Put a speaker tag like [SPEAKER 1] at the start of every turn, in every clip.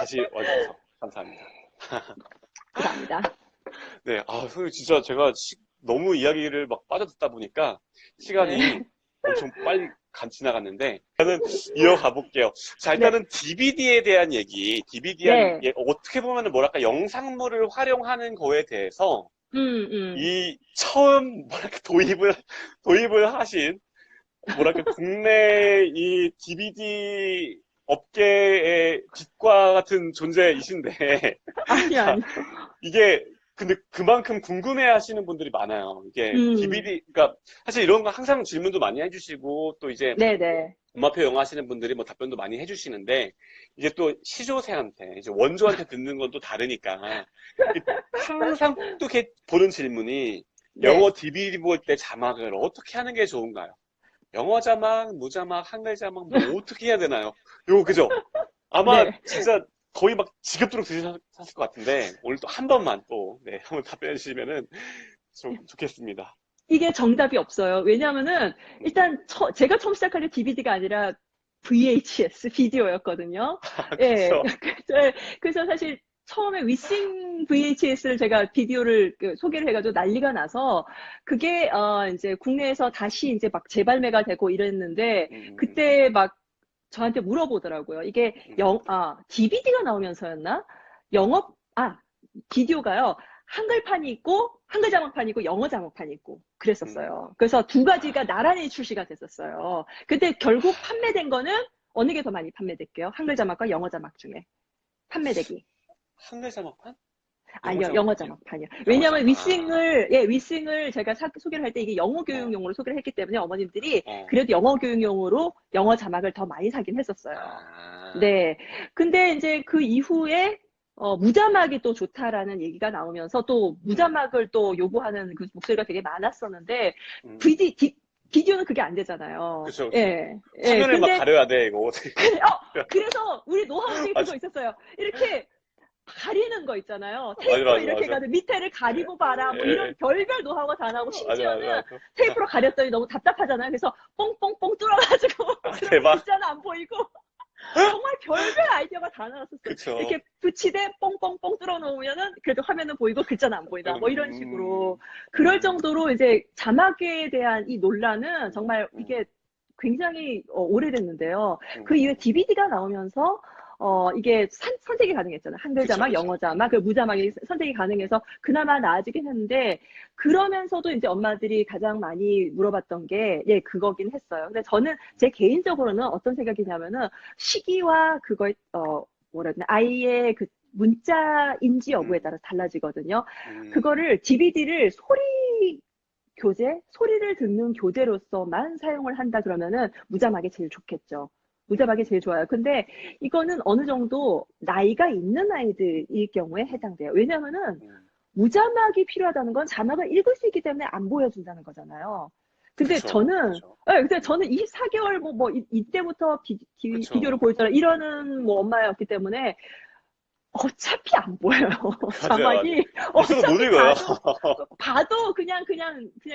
[SPEAKER 1] 다시 와주셔서 감사합니다.
[SPEAKER 2] 감사합니다.
[SPEAKER 1] 네, 선생님 진짜 제가 너무 이야기를 막 빠져듣다 보니까 시간이
[SPEAKER 2] 네.
[SPEAKER 1] 엄청 빨리 지나갔는데 저는 이어가 볼게요. 자,
[SPEAKER 2] 네.
[SPEAKER 1] 일단은 DVD에 대한 얘기,
[SPEAKER 2] 네.
[SPEAKER 1] 어떻게 보면은 뭐랄까 영상물을 활용하는 거에 대해서
[SPEAKER 2] 음.
[SPEAKER 1] 이 처음 뭐랄까 도입을 하신 뭐랄까 국내 이 DVD 업계의 빛과 같은 존재이신데
[SPEAKER 2] 아니요,
[SPEAKER 1] 자,
[SPEAKER 2] 아니요.
[SPEAKER 1] 이게 근데 그만큼 궁금해 하시는 분들이 많아요. 이게
[SPEAKER 2] 음.
[SPEAKER 1] DVD, 그러니까 사실 이런 거 항상 질문도 많이 해주시고 또 이제
[SPEAKER 2] 네네.
[SPEAKER 1] 엄마표 영어 하시는 분들이 뭐 답변도 많이 해주시는데 이게 또 시조새한테 이제 원조한테 듣는 건 또 다르니까 항상 또 이렇게 보는 질문이
[SPEAKER 2] 네.
[SPEAKER 1] 영어 DVD 볼 때 자막을 어떻게 하는 게 좋은가요? 영어 자막, 무자막, 한글 자막 뭐 어떻게 해야 되나요? 요거 그죠? 아마
[SPEAKER 2] 네.
[SPEAKER 1] 진짜 거의 막 지겹도록 들으셨을 것 같은데 오늘 또 한 번만 또 네, 한번 답변해 주시면은 좀 좋겠습니다.
[SPEAKER 2] 이게 정답이 없어요. 왜냐하면은
[SPEAKER 1] 음,
[SPEAKER 2] 일단 제가 처음 시작할 때 DVD가 아니라 VHS 비디오였거든요. 예.
[SPEAKER 1] 그쵸.
[SPEAKER 2] 그래서 사실 처음에 위싱 VHS를 제가 비디오를 소개를 해가지고 난리가 나서 그게 이제 국내에서 다시 이제 막 재발매가 되고 이랬는데
[SPEAKER 1] 음, 음,
[SPEAKER 2] 그때 막 저한테 물어보더라고요. 이게
[SPEAKER 1] 음,
[SPEAKER 2] DVD가 나오면서였나? 영어, 비디오가요. 한글판이 있고, 한글 자막판이 있고, 영어 자막판이 있고,
[SPEAKER 1] 음.
[SPEAKER 2] 그랬었어요. 그래서 두 가지가 나란히 출시가 됐었어요. 근데 결국 판매된 거는 어느 게 더 많이 판매됐게요? 한글 자막과 영어 자막 중에. 판매되기.
[SPEAKER 1] 한글 자막판? 영어
[SPEAKER 2] 아니요, 영어
[SPEAKER 1] 자막판이요?
[SPEAKER 2] 자막판이요.
[SPEAKER 1] 영어
[SPEAKER 2] 왜냐하면
[SPEAKER 1] 자막.
[SPEAKER 2] 위싱을 제가 소개를 할 때 이게 영어
[SPEAKER 1] 어,
[SPEAKER 2] 교육용으로 소개를 했기 때문에 어머님들이
[SPEAKER 1] 어.
[SPEAKER 2] 그래도 영어 교육용으로 영어 자막을 더 많이 사긴 했었어요.
[SPEAKER 1] 아,
[SPEAKER 2] 네. 근데 이제 그 이후에 무자막이 또 좋다라는 얘기가 나오면서 또
[SPEAKER 1] 음,
[SPEAKER 2] 무자막을 또 요구하는 그 목소리가 되게 많았었는데
[SPEAKER 1] 음.
[SPEAKER 2] 비디오는 그게 안 되잖아요.
[SPEAKER 1] 그쵸, 그쵸.
[SPEAKER 2] 예. 예.
[SPEAKER 1] 화면을 막
[SPEAKER 2] 근데
[SPEAKER 1] 가려야 돼, 이거. 어떻게.
[SPEAKER 2] 그래서 우리 노하우 중에 그거
[SPEAKER 1] 맞아,
[SPEAKER 2] 있었어요. 이렇게 가리는 거 있잖아요.
[SPEAKER 1] 맞아,
[SPEAKER 2] 테이프로
[SPEAKER 1] 맞아,
[SPEAKER 2] 이렇게
[SPEAKER 1] 맞아.
[SPEAKER 2] 해가지고 밑에를
[SPEAKER 1] 예,
[SPEAKER 2] 가리고 봐라. 뭐 이런
[SPEAKER 1] 예,
[SPEAKER 2] 별별 노하우가 다 나오고
[SPEAKER 1] 맞아, 맞아,
[SPEAKER 2] 심지어는
[SPEAKER 1] 맞아.
[SPEAKER 2] 테이프로 가렸더니 너무 답답하잖아요. 그래서 뽕뽕뽕 뚫어가지고 그러면
[SPEAKER 1] 대박.
[SPEAKER 2] 글자는 안 보이고 정말 별별 아이디어가 다 나왔었어요.
[SPEAKER 1] 그쵸.
[SPEAKER 2] 이렇게 붙이되 뽕뽕뽕 뚫어 놓으면은 그래도 화면은 보이고 글자는 안 보인다. 뭐 이런 식으로 그럴
[SPEAKER 1] 음,
[SPEAKER 2] 정도로 이제 자막에 대한 이 논란은 정말
[SPEAKER 1] 음,
[SPEAKER 2] 이게 굉장히 오래됐는데요. 그 이후에
[SPEAKER 1] 음.
[SPEAKER 2] DVD가 나오면서 이게 선택이 가능했잖아요. 한글
[SPEAKER 1] 그쵸,
[SPEAKER 2] 자막,
[SPEAKER 1] 그쵸.
[SPEAKER 2] 영어 자막, 그 무자막이 선택이 가능해서 그나마 나아지긴 했는데 그러면서도 이제 엄마들이 가장 많이 물어봤던 게 예, 그거긴 했어요. 근데 저는 제 개인적으로는 어떤 생각이냐면은 시기와 그거의 뭐라 해야 되나 아이의 그 문자 인지 여부에
[SPEAKER 1] 음,
[SPEAKER 2] 따라 달라지거든요.
[SPEAKER 1] 음,
[SPEAKER 2] 그거를 DVD를 소리를 듣는 교재로서만 사용을 한다 그러면은 무자막이 제일 좋겠죠. 무자막이 제일 좋아요. 근데 이거는 어느 정도 나이가 있는 아이들일 경우에
[SPEAKER 1] 음,
[SPEAKER 2] 해당돼요. 왜냐면은
[SPEAKER 1] 음.
[SPEAKER 2] 무자막이 필요하다는 건 자막을 읽을 수 있기 때문에 안 보여준다는 거잖아요. 근데
[SPEAKER 1] 그쵸,
[SPEAKER 2] 저는,
[SPEAKER 1] 그쵸.
[SPEAKER 2] 예, 근데 저는 24개월 이때부터 비디오를
[SPEAKER 1] 그쵸.
[SPEAKER 2] 보여줘라 이러는 뭐 엄마였기 때문에 어차피 안 보여요.
[SPEAKER 1] 맞아요, 맞아요.
[SPEAKER 2] 자막이
[SPEAKER 1] 있어도 못
[SPEAKER 2] 어차피
[SPEAKER 1] 읽어요.
[SPEAKER 2] 봐도 그냥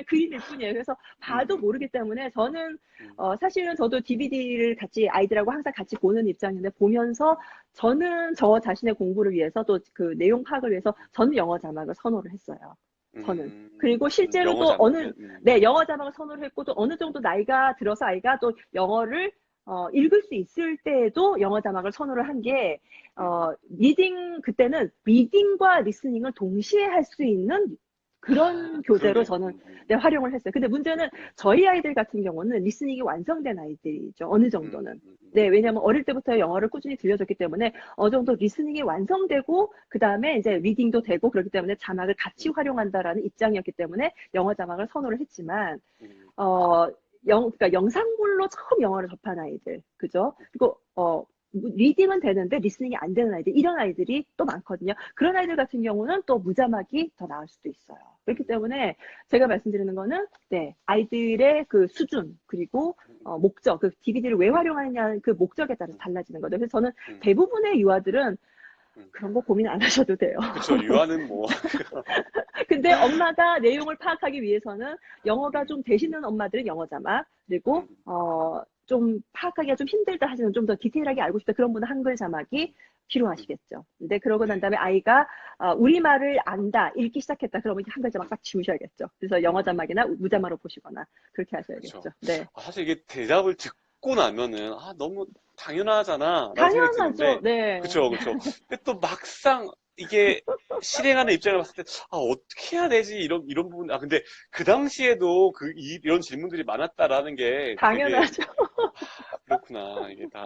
[SPEAKER 2] 그림일 뿐이에요. 그래서
[SPEAKER 1] 음,
[SPEAKER 2] 봐도 모르기 때문에 저는
[SPEAKER 1] 음,
[SPEAKER 2] 사실은 저도 DVD를 같이 아이들하고 항상 같이 보는 입장인데 보면서 저는 저 자신의 공부를 위해서 또 그 내용 파악을 위해서 저는 영어 자막을 선호를 했어요. 저는. 그리고 실제로
[SPEAKER 1] 영어
[SPEAKER 2] 또
[SPEAKER 1] 자막을,
[SPEAKER 2] 네, 영어 자막을 선호를 했고 또 어느 정도 나이가 들어서 아이가 또 영어를 읽을 수 있을 때에도 영어 자막을 선호를 한 게,
[SPEAKER 1] 음.
[SPEAKER 2] 그때는 리딩과 리스닝을 동시에 할 수 있는 그런 교재로
[SPEAKER 1] 그러네요.
[SPEAKER 2] 저는 네, 활용을 했어요. 근데 문제는
[SPEAKER 1] 음,
[SPEAKER 2] 저희 아이들 같은 경우는 리스닝이 완성된 아이들이죠. 어느 정도는. 네,
[SPEAKER 1] 음.
[SPEAKER 2] 왜냐면 어릴 때부터 영어를 꾸준히 들려줬기 때문에 어느 정도 리스닝이 완성되고 그 다음에 이제 리딩도 되고 그렇기 때문에 자막을 같이 활용한다라는 입장이었기 때문에 영어 자막을 선호를 했지만
[SPEAKER 1] 음,
[SPEAKER 2] 어, 그러니까 영상물로 처음 영어를 접한 아이들, 그죠? 그리고, 리딩은 되는데 리스닝이 안 되는 아이들, 이런 아이들이 또 많거든요. 그런 아이들 같은 경우는 또 무자막이 더 나을 수도 있어요. 그렇기
[SPEAKER 1] 음,
[SPEAKER 2] 때문에 제가 말씀드리는 거는, 네, 아이들의 그 수준, 그리고, 목적, 그 DVD를 왜
[SPEAKER 1] 음,
[SPEAKER 2] 활용하느냐는 그 목적에 따라서
[SPEAKER 1] 음,
[SPEAKER 2] 달라지는 거죠. 그래서 저는
[SPEAKER 1] 음,
[SPEAKER 2] 대부분의 유아들은
[SPEAKER 1] 음.
[SPEAKER 2] 그런 거 고민 안 하셔도 돼요.
[SPEAKER 1] 그쵸, 유아는 뭐,
[SPEAKER 2] 근데 엄마가 내용을 파악하기 위해서는 영어가
[SPEAKER 1] 음,
[SPEAKER 2] 좀 되시는 엄마들은 영어 자막, 그리고,
[SPEAKER 1] 음,
[SPEAKER 2] 좀 파악하기가 좀 힘들다 하시는 좀 더 디테일하게 알고 싶다 그런 분은 한글
[SPEAKER 1] 음,
[SPEAKER 2] 자막이 필요하시겠죠. 근데 그러고 난 다음에 아이가 우리말을 안다, 읽기 시작했다. 그러면 한 글자 막 딱 지우셔야겠죠. 그래서 영어 자막이나 무자막으로 보시거나 그렇게 하셔야겠죠.
[SPEAKER 1] 그렇죠.
[SPEAKER 2] 네.
[SPEAKER 1] 사실 이게 대답을 듣고 나면은, 너무 당연하잖아, 라는 생각이
[SPEAKER 2] 당연하죠.
[SPEAKER 1] 드는데,
[SPEAKER 2] 네.
[SPEAKER 1] 그쵸, 그쵸. 근데 또 막상 이게 실행하는 입장을 봤을 때, 어떻게 해야 되지? 이런 부분. 근데 그 당시에도 이런 질문들이 많았다라는 게 되게,
[SPEAKER 2] 당연하죠.
[SPEAKER 1] 그렇구나. 이게 다,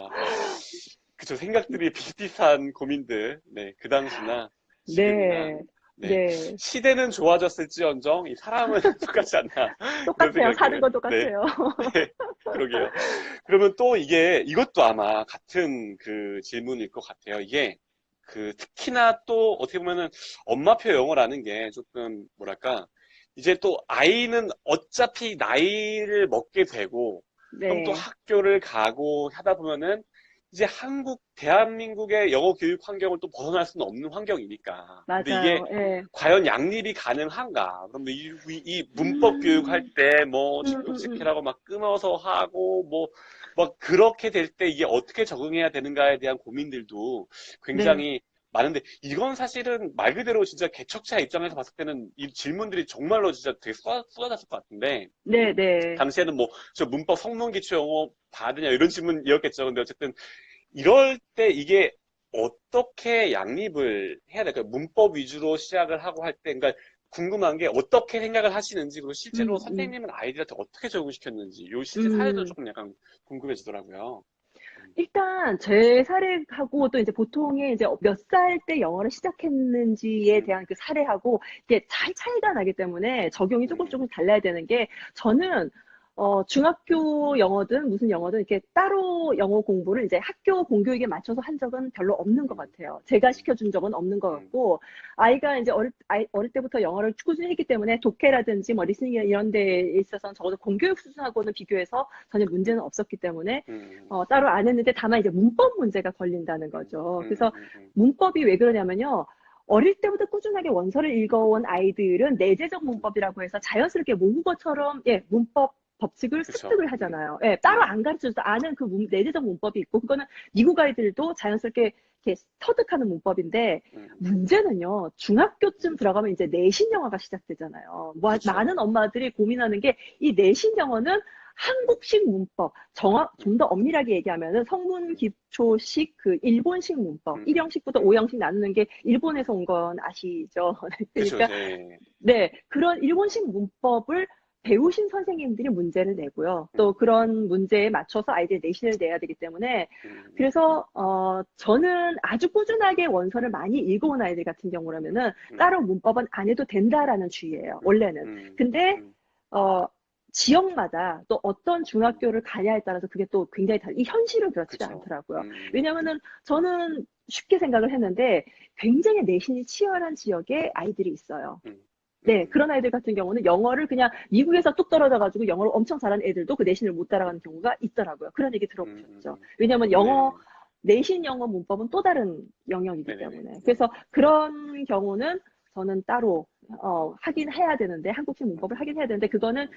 [SPEAKER 1] 그쵸. 생각들이 비슷비슷한 고민들. 네, 그 당시나 지금이나.
[SPEAKER 2] 네.
[SPEAKER 1] 네.
[SPEAKER 2] 네.
[SPEAKER 1] 시대는 좋아졌을지언정, 이 사람은 똑같지 않나. 그런
[SPEAKER 2] 똑같아요. 사는
[SPEAKER 1] 생각을.
[SPEAKER 2] 건
[SPEAKER 1] 네.
[SPEAKER 2] 똑같아요.
[SPEAKER 1] 네, 그러게요. 그러면 또 이것도 아마 같은 그 질문일 것 같아요. 이게 특히나 또 어떻게 보면은 엄마표 영어라는 게 조금 뭐랄까, 이제 또 아이는 어차피 나이를 먹게 되고, 그럼 또
[SPEAKER 2] 네.
[SPEAKER 1] 학교를 가고 하다 보면은 이제 대한민국의 영어 교육 환경을 또 벗어날 수는 없는 환경이니까. 근데 이게
[SPEAKER 2] 맞아요. 예.
[SPEAKER 1] 과연 양립이 가능한가? 그러면 이 문법 교육할
[SPEAKER 2] 음,
[SPEAKER 1] 때 뭐
[SPEAKER 2] 음, 음, 음.
[SPEAKER 1] 직독직해라고 막 끊어서 하고 뭐 막 그렇게 될 때 이게 어떻게 적응해야 되는가에 대한 고민들도
[SPEAKER 2] 네.
[SPEAKER 1] 굉장히 많은데 이건 사실은 말 그대로 진짜 개척자 입장에서 봤을 때는 이 질문들이 정말로 진짜 되게 쏟아졌을 것 같은데
[SPEAKER 2] 네, 네.
[SPEAKER 1] 당시에는 뭐 저 문법 성문 기초 영어 봐야 되냐 이런 질문이었겠죠. 근데 어쨌든 이럴 때 이게 어떻게 양립을 해야 될까요? 문법 위주로 시작을 하고 할 때, 그러니까 궁금한 게 어떻게 생각을 하시는지, 그리고 실제로
[SPEAKER 2] 음, 음,
[SPEAKER 1] 선생님은 아이들한테 어떻게 적용시켰는지, 요 실제 사례도
[SPEAKER 2] 음.
[SPEAKER 1] 조금 약간 궁금해지더라고요.
[SPEAKER 2] 일단 제 사례하고 또 이제 보통의 이제 몇 살 때 영어를 시작했는지에
[SPEAKER 1] 음,
[SPEAKER 2] 대한 그 사례하고 이게 잘 차이가 나기 때문에 적용이 조금
[SPEAKER 1] 음,
[SPEAKER 2] 조금 달라야 되는 게 저는 중학교 영어든 무슨 영어든 이렇게 따로 영어 공부를 이제 학교 공교육에 맞춰서 한 적은 별로 없는 것
[SPEAKER 1] 음,
[SPEAKER 2] 같아요. 제가
[SPEAKER 1] 음,
[SPEAKER 2] 시켜준 적은 없는 것
[SPEAKER 1] 음,
[SPEAKER 2] 같고 아이가 이제 어릴 때부터 영어를 꾸준히 했기 때문에 독해라든지 뭐 리스닝 이런 데에 있어서는 적어도 공교육 수준하고는 비교해서 전혀 문제는 없었기 때문에 따로 안 했는데 다만 이제 문법 문제가 걸린다는 거죠. 그래서 문법이 왜 그러냐면요. 어릴 때부터 꾸준하게 원서를 읽어온 아이들은 내재적 문법이라고 해서 자연스럽게 모국어처럼 예, 문법 법칙을
[SPEAKER 1] 그쵸.
[SPEAKER 2] 습득을 하잖아요. 예, 따로 안 가르쳐줘도 아는 그 내재적 문법이 있고 그거는 미국 아이들도 자연스럽게 이렇게 터득하는 문법인데 문제는요. 중학교쯤 들어가면 이제 내신 영어가 시작되잖아요.
[SPEAKER 1] 그쵸.
[SPEAKER 2] 많은 엄마들이 고민하는 게 이 내신 영어는 한국식 문법, 좀 더 엄밀하게 얘기하면은 성문
[SPEAKER 1] 음,
[SPEAKER 2] 기초식 그 일본식 문법,
[SPEAKER 1] 음,
[SPEAKER 2] 1형식부터
[SPEAKER 1] 음,
[SPEAKER 2] 5형식 나누는 게 일본에서 온 건 아시죠?
[SPEAKER 1] 그쵸.
[SPEAKER 2] 그러니까
[SPEAKER 1] 예.
[SPEAKER 2] 네, 그런 일본식 문법을 배우신 선생님들이 문제를 내고요. 또
[SPEAKER 1] 음,
[SPEAKER 2] 그런 문제에 맞춰서 아이들이 내신을 내야 되기 때문에 그래서 저는 아주 꾸준하게 원서를 많이 읽어온 아이들 같은 경우라면은 따로 문법은 안 해도 된다라는 주의예요. 원래는. 근데
[SPEAKER 1] 음,
[SPEAKER 2] 어, 지역마다 또 어떤
[SPEAKER 1] 음,
[SPEAKER 2] 중학교를 가냐에 따라서 그게 또 굉장히 이 현실은 그렇지가
[SPEAKER 1] 그쵸.
[SPEAKER 2] 않더라고요. 왜냐면은 저는 쉽게 생각을 했는데 굉장히 내신이 치열한 지역에 아이들이 있어요.
[SPEAKER 1] 음,
[SPEAKER 2] 네,
[SPEAKER 1] 음,
[SPEAKER 2] 그런 아이들 같은 경우는 영어를 그냥 미국에서 뚝 떨어져가지고 영어를 엄청 잘하는 애들도 그 내신을 못 따라가는 경우가 있더라고요. 그런 얘기 들어보셨죠? 왜냐면
[SPEAKER 1] 네네.
[SPEAKER 2] 내신 영어 문법은 또 다른 영역이기
[SPEAKER 1] 네네네.
[SPEAKER 2] 때문에. 그래서 그런 경우는 저는 따로, 하긴 해야 되는데, 한국식 문법을 하긴 해야 되는데, 그거는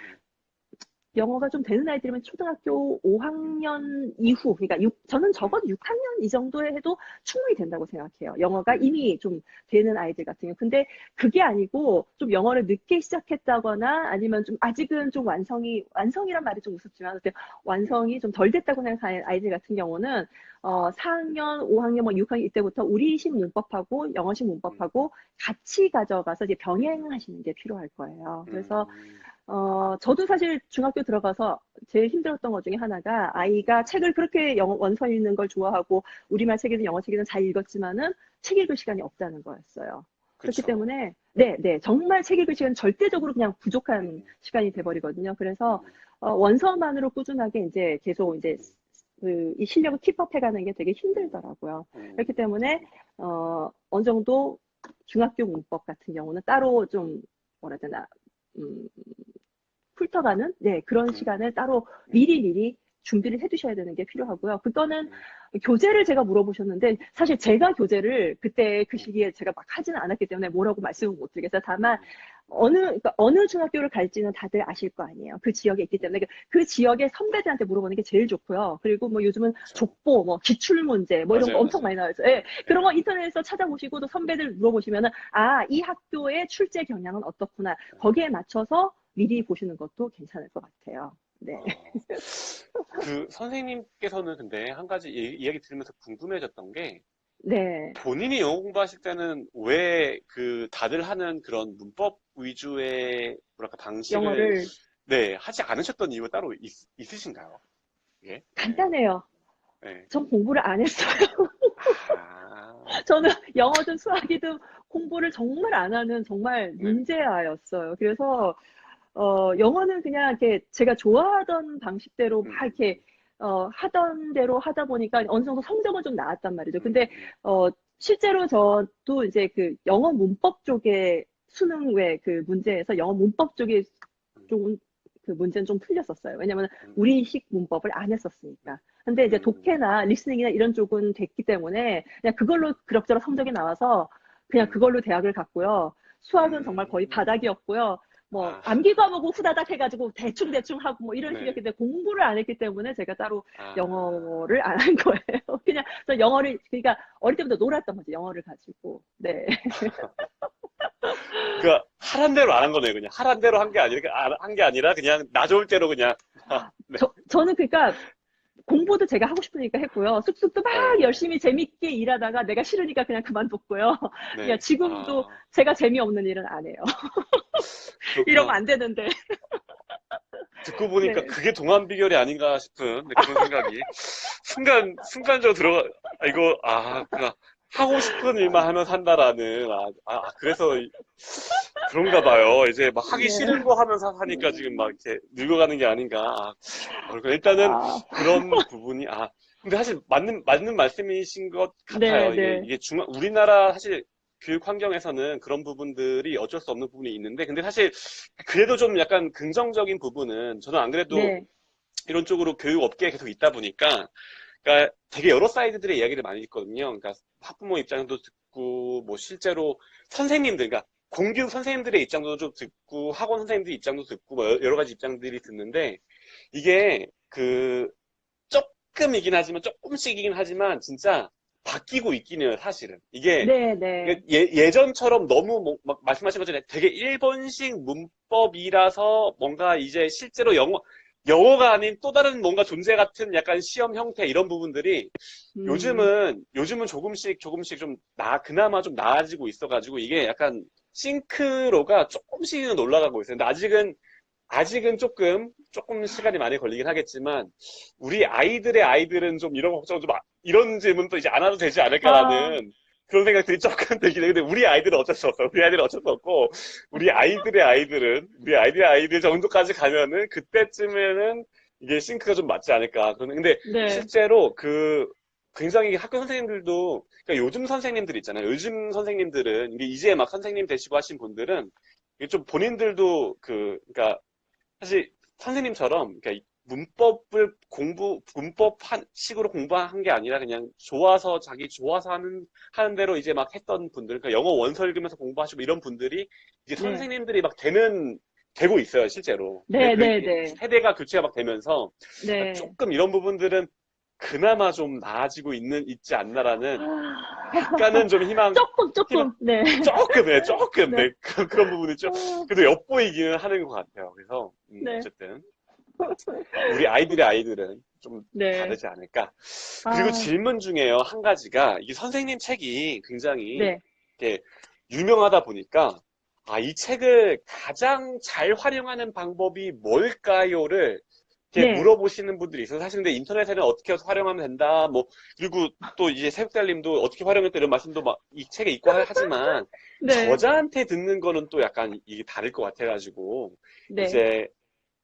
[SPEAKER 2] 영어가 좀 되는 아이들이면 초등학교 5학년 이후, 그러니까 저는 적어도 6학년 이 정도에 해도 충분히 된다고 생각해요. 영어가 이미 좀 되는 아이들 같은 경우. 근데 그게 아니고 좀 영어를 늦게 시작했다거나 아니면 좀 아직은 좀 완성이란 말이 좀 우습지만 완성이 좀 덜 됐다고 생각하는 아이들 같은 경우는 4학년, 5학년, 뭐 6학년 이때부터 우리식 문법하고 영어식 문법하고 같이 가져가서 이제 병행하시는 게 필요할 거예요. 그래서 저도 사실 중학교 들어가서 제일 힘들었던 것 중에 하나가 아이가 책을 그렇게 원서 읽는 걸 좋아하고 우리말 책이든 영어 책이든 잘 읽었지만은 책 읽을 시간이 없다는 거였어요. 그렇기
[SPEAKER 1] 그쵸.
[SPEAKER 2] 때문에 네, 네, 정말 책 읽을 시간 절대적으로 그냥 부족한
[SPEAKER 1] 음,
[SPEAKER 2] 시간이
[SPEAKER 1] 음,
[SPEAKER 2] 돼버리거든요. 그래서
[SPEAKER 1] 음,
[SPEAKER 2] 원서만으로 꾸준하게 이제 계속 이제
[SPEAKER 1] 음,
[SPEAKER 2] 이 실력을 킵업 해가는 게 되게 힘들더라고요. 그렇기 때문에 어느 정도 중학교 문법 같은 경우는 따로 좀 뭐라 해야 되나 음, 훑어가는 네, 그런
[SPEAKER 1] 음,
[SPEAKER 2] 시간을 따로
[SPEAKER 1] 음,
[SPEAKER 2] 미리미리 준비를 해 두셔야 되는 게 필요하고요. 그거는
[SPEAKER 1] 음,
[SPEAKER 2] 교재를 제가 물어보셨는데 사실 제가 교재를 그때 그
[SPEAKER 1] 음,
[SPEAKER 2] 시기에 제가 막 하지는 않았기 때문에 뭐라고 말씀을 못 드리겠어요. 다만
[SPEAKER 1] 음,
[SPEAKER 2] 그러니까 어느 중학교를 갈지는 다들 아실 거 아니에요. 그 지역에 있기 때문에. 그 지역의 선배들한테 물어보는 게 제일 좋고요. 그리고 뭐 요즘은
[SPEAKER 1] 그렇죠.
[SPEAKER 2] 족보, 뭐 기출문제, 뭐 이런 거
[SPEAKER 1] 맞아요,
[SPEAKER 2] 엄청 많이
[SPEAKER 1] 맞아요.
[SPEAKER 2] 나와요. 예, 그런
[SPEAKER 1] 네.
[SPEAKER 2] 거 인터넷에서 찾아보시고 또 선배들 물어보시면은, 아, 이 학교의 출제 경향은 어떻구나. 거기에 맞춰서 미리 보시는 것도 괜찮을 것 같아요. 네.
[SPEAKER 1] 어, 그 선생님께서는 근데 한 가지 이야기 들으면서 궁금해졌던 게
[SPEAKER 2] 네.
[SPEAKER 1] 본인이 영어 공부하실 때는 왜 그 다들 하는 그런 문법 위주의 뭐랄까 방식을
[SPEAKER 2] 영어를
[SPEAKER 1] 네, 하지 않으셨던 이유가 따로 있으신가요? 예? 네.
[SPEAKER 2] 간단해요.
[SPEAKER 1] 네.
[SPEAKER 2] 전 공부를 안 했어요.
[SPEAKER 1] 아,
[SPEAKER 2] 저는 영어든 수학이든 공부를 정말 안 하는 정말
[SPEAKER 1] 네.
[SPEAKER 2] 문제아였어요. 그래서 영어는 그냥 이렇게 제가 좋아하던 방식대로 막
[SPEAKER 1] 음,
[SPEAKER 2] 이렇게 하던 대로 하다 보니까 어느 정도 성적은 좀 나왔단 말이죠.
[SPEAKER 1] 음,
[SPEAKER 2] 근데 어, 실제로 저도 이제 그 영어 문법 쪽에 수능 외 그 문제에서 영어 문법 쪽에
[SPEAKER 1] 음,
[SPEAKER 2] 좀 그 문제는 좀 틀렸었어요. 왜냐면
[SPEAKER 1] 음,
[SPEAKER 2] 우리식 문법을 안 했었으니까. 근데 이제
[SPEAKER 1] 음,
[SPEAKER 2] 독해나 리스닝이나 이런 쪽은 됐기 때문에 그냥 그걸로 그럭저럭 성적이 나와서 그냥
[SPEAKER 1] 음,
[SPEAKER 2] 그걸로 대학을 갔고요. 수학은 정말 거의
[SPEAKER 1] 음,
[SPEAKER 2] 바닥이었고요. 뭐
[SPEAKER 1] 아,
[SPEAKER 2] 암기 과목은 후다닥 해가지고 대충 하고 뭐 이런
[SPEAKER 1] 네.
[SPEAKER 2] 식이었기 때문에 공부를 안 했기 때문에 제가 따로
[SPEAKER 1] 아,
[SPEAKER 2] 영어를 안 한 거예요. 그냥 저 영어를 그러니까 어릴 때부터 놀았던 거죠. 영어를 가지고. 네.
[SPEAKER 1] 그니까 하란 대로 안 한 거네요. 그냥 하란 대로 한 게 아니라 그냥 나 좋을 대로 그냥 네.
[SPEAKER 2] 저는 그러니까 공부도 제가 하고 싶으니까 했고요. 쑥쑥도 막
[SPEAKER 1] 네.
[SPEAKER 2] 열심히 재밌게 일하다가 내가 싫으니까 그냥 그만뒀고요. 그냥
[SPEAKER 1] 네.
[SPEAKER 2] 지금도
[SPEAKER 1] 아,
[SPEAKER 2] 제가 재미없는 일은 안 해요. 이러면
[SPEAKER 1] 그렇구나.
[SPEAKER 2] 안 되는데.
[SPEAKER 1] 듣고 보니까
[SPEAKER 2] 네.
[SPEAKER 1] 그게 동안 비결이 아닌가 싶은 네, 그런 생각이 순간적으로 그냥 하고 싶은 일만 하면 산다라는, 그래서 그런가 봐요. 이제 막 하기
[SPEAKER 2] 네.
[SPEAKER 1] 싫은 거 하면서 하니까 지금 막 이렇게 늙어가는 게 아닌가. 그러니까 일단은
[SPEAKER 2] 아,
[SPEAKER 1] 그런 부분이, 근데 사실 맞는 말씀이신 것
[SPEAKER 2] 네,
[SPEAKER 1] 같아요.
[SPEAKER 2] 네,
[SPEAKER 1] 이게 우리나라 사실 교육 환경에서는 그런 부분들이 어쩔 수 없는 부분이 있는데, 근데 사실 그래도 좀 약간 긍정적인 부분은 저는 안 그래도
[SPEAKER 2] 네,
[SPEAKER 1] 이런 쪽으로 교육 업계에 계속 있다 보니까 그러니까 되게 여러 사이드들의 이야기를 많이 듣거든요. 그러니까 학부모 입장도 듣고 뭐 실제로 선생님들, 그러니까 공교육 선생님들의 입장도 좀 듣고 학원 선생님들 입장도 듣고 뭐 여러 가지 입장들이 듣는데 이게 그 조금이긴 하지만 조금씩이긴 하지만 진짜 바뀌고 있긴 해요, 사실은. 이게
[SPEAKER 2] 네, 네.
[SPEAKER 1] 예전처럼 너무 막 말씀하신 것처럼 되게 일본식 문법이라서 뭔가 이제 실제로 영어가 아닌 또 다른 뭔가 존재 같은 약간 시험 형태 이런 부분들이
[SPEAKER 2] 음,
[SPEAKER 1] 요즘은 조금씩 좀 그나마 좀 나아지고 있어가지고 이게 약간 싱크로가 조금씩은 올라가고 있어요. 근데 아직은 조금 시간이 많이 걸리긴 하겠지만, 우리 아이들의 아이들은 좀 이런 걱정 이런 질문도 이제 안 해도 되지
[SPEAKER 2] 아,
[SPEAKER 1] 않을까라는 그런 생각들이 조금 들긴 해요. 근데 우리 아이들은 어쩔 수 없어. 우리 아이들은 어쩔 수 없고, 우리 아이들의 아이들 정도까지 가면은, 그때쯤에는 이게 싱크가 좀 맞지 않을까. 근데
[SPEAKER 2] 네,
[SPEAKER 1] 실제로 굉장히 학교 선생님들도, 그러니까 요즘 선생님들 있잖아요. 요즘 선생님들은, 이제 막 선생님 되시고 하신 분들은, 이게 좀 본인들도 그러니까 사실 선생님처럼 그러니까 문법 식으로 공부한 게 아니라 그냥 자기 좋아서 하는 대로 이제 막 했던 분들, 그러니까 영어 원서 읽으면서 공부하시고 이런 분들이 이제
[SPEAKER 2] 네,
[SPEAKER 1] 선생님들이 막 되고 있어요, 실제로.
[SPEAKER 2] 네, 네, 네,
[SPEAKER 1] 세대가 교체가 막 되면서
[SPEAKER 2] 네.
[SPEAKER 1] 조금 이런 부분들은 그나마 좀 나아지고 있지 않나라는
[SPEAKER 2] 아,
[SPEAKER 1] 약간은 좀 희망,
[SPEAKER 2] 조금, 네,
[SPEAKER 1] 조금,
[SPEAKER 2] 네,
[SPEAKER 1] 네, 그런 부분이 좀,
[SPEAKER 2] 아,
[SPEAKER 1] 그래도 엿보이기는 하는 것 같아요. 그래서,
[SPEAKER 2] 네,
[SPEAKER 1] 어쨌든, 우리 아이들의 아이들은 좀
[SPEAKER 2] 네,
[SPEAKER 1] 다르지 않을까. 그리고
[SPEAKER 2] 아,
[SPEAKER 1] 질문 중에요, 한 가지가, 이 선생님 책이 굉장히,
[SPEAKER 2] 네,
[SPEAKER 1] 이렇게, 유명하다 보니까, 이 책을 가장 잘 활용하는 방법이 뭘까요를, 이렇게
[SPEAKER 2] 네,
[SPEAKER 1] 물어보시는 분들이 있어요. 사실 근데 인터넷에는 어떻게 해서 활용하면 된다, 뭐, 그리고 또 이제 새벽달님도 어떻게 활용했다 이런 말씀도 막 이 책에 있고 하지만,
[SPEAKER 2] 네,
[SPEAKER 1] 저자한테 듣는 거는 또 약간 이게 다를 것 같아가지고,
[SPEAKER 2] 네,
[SPEAKER 1] 이제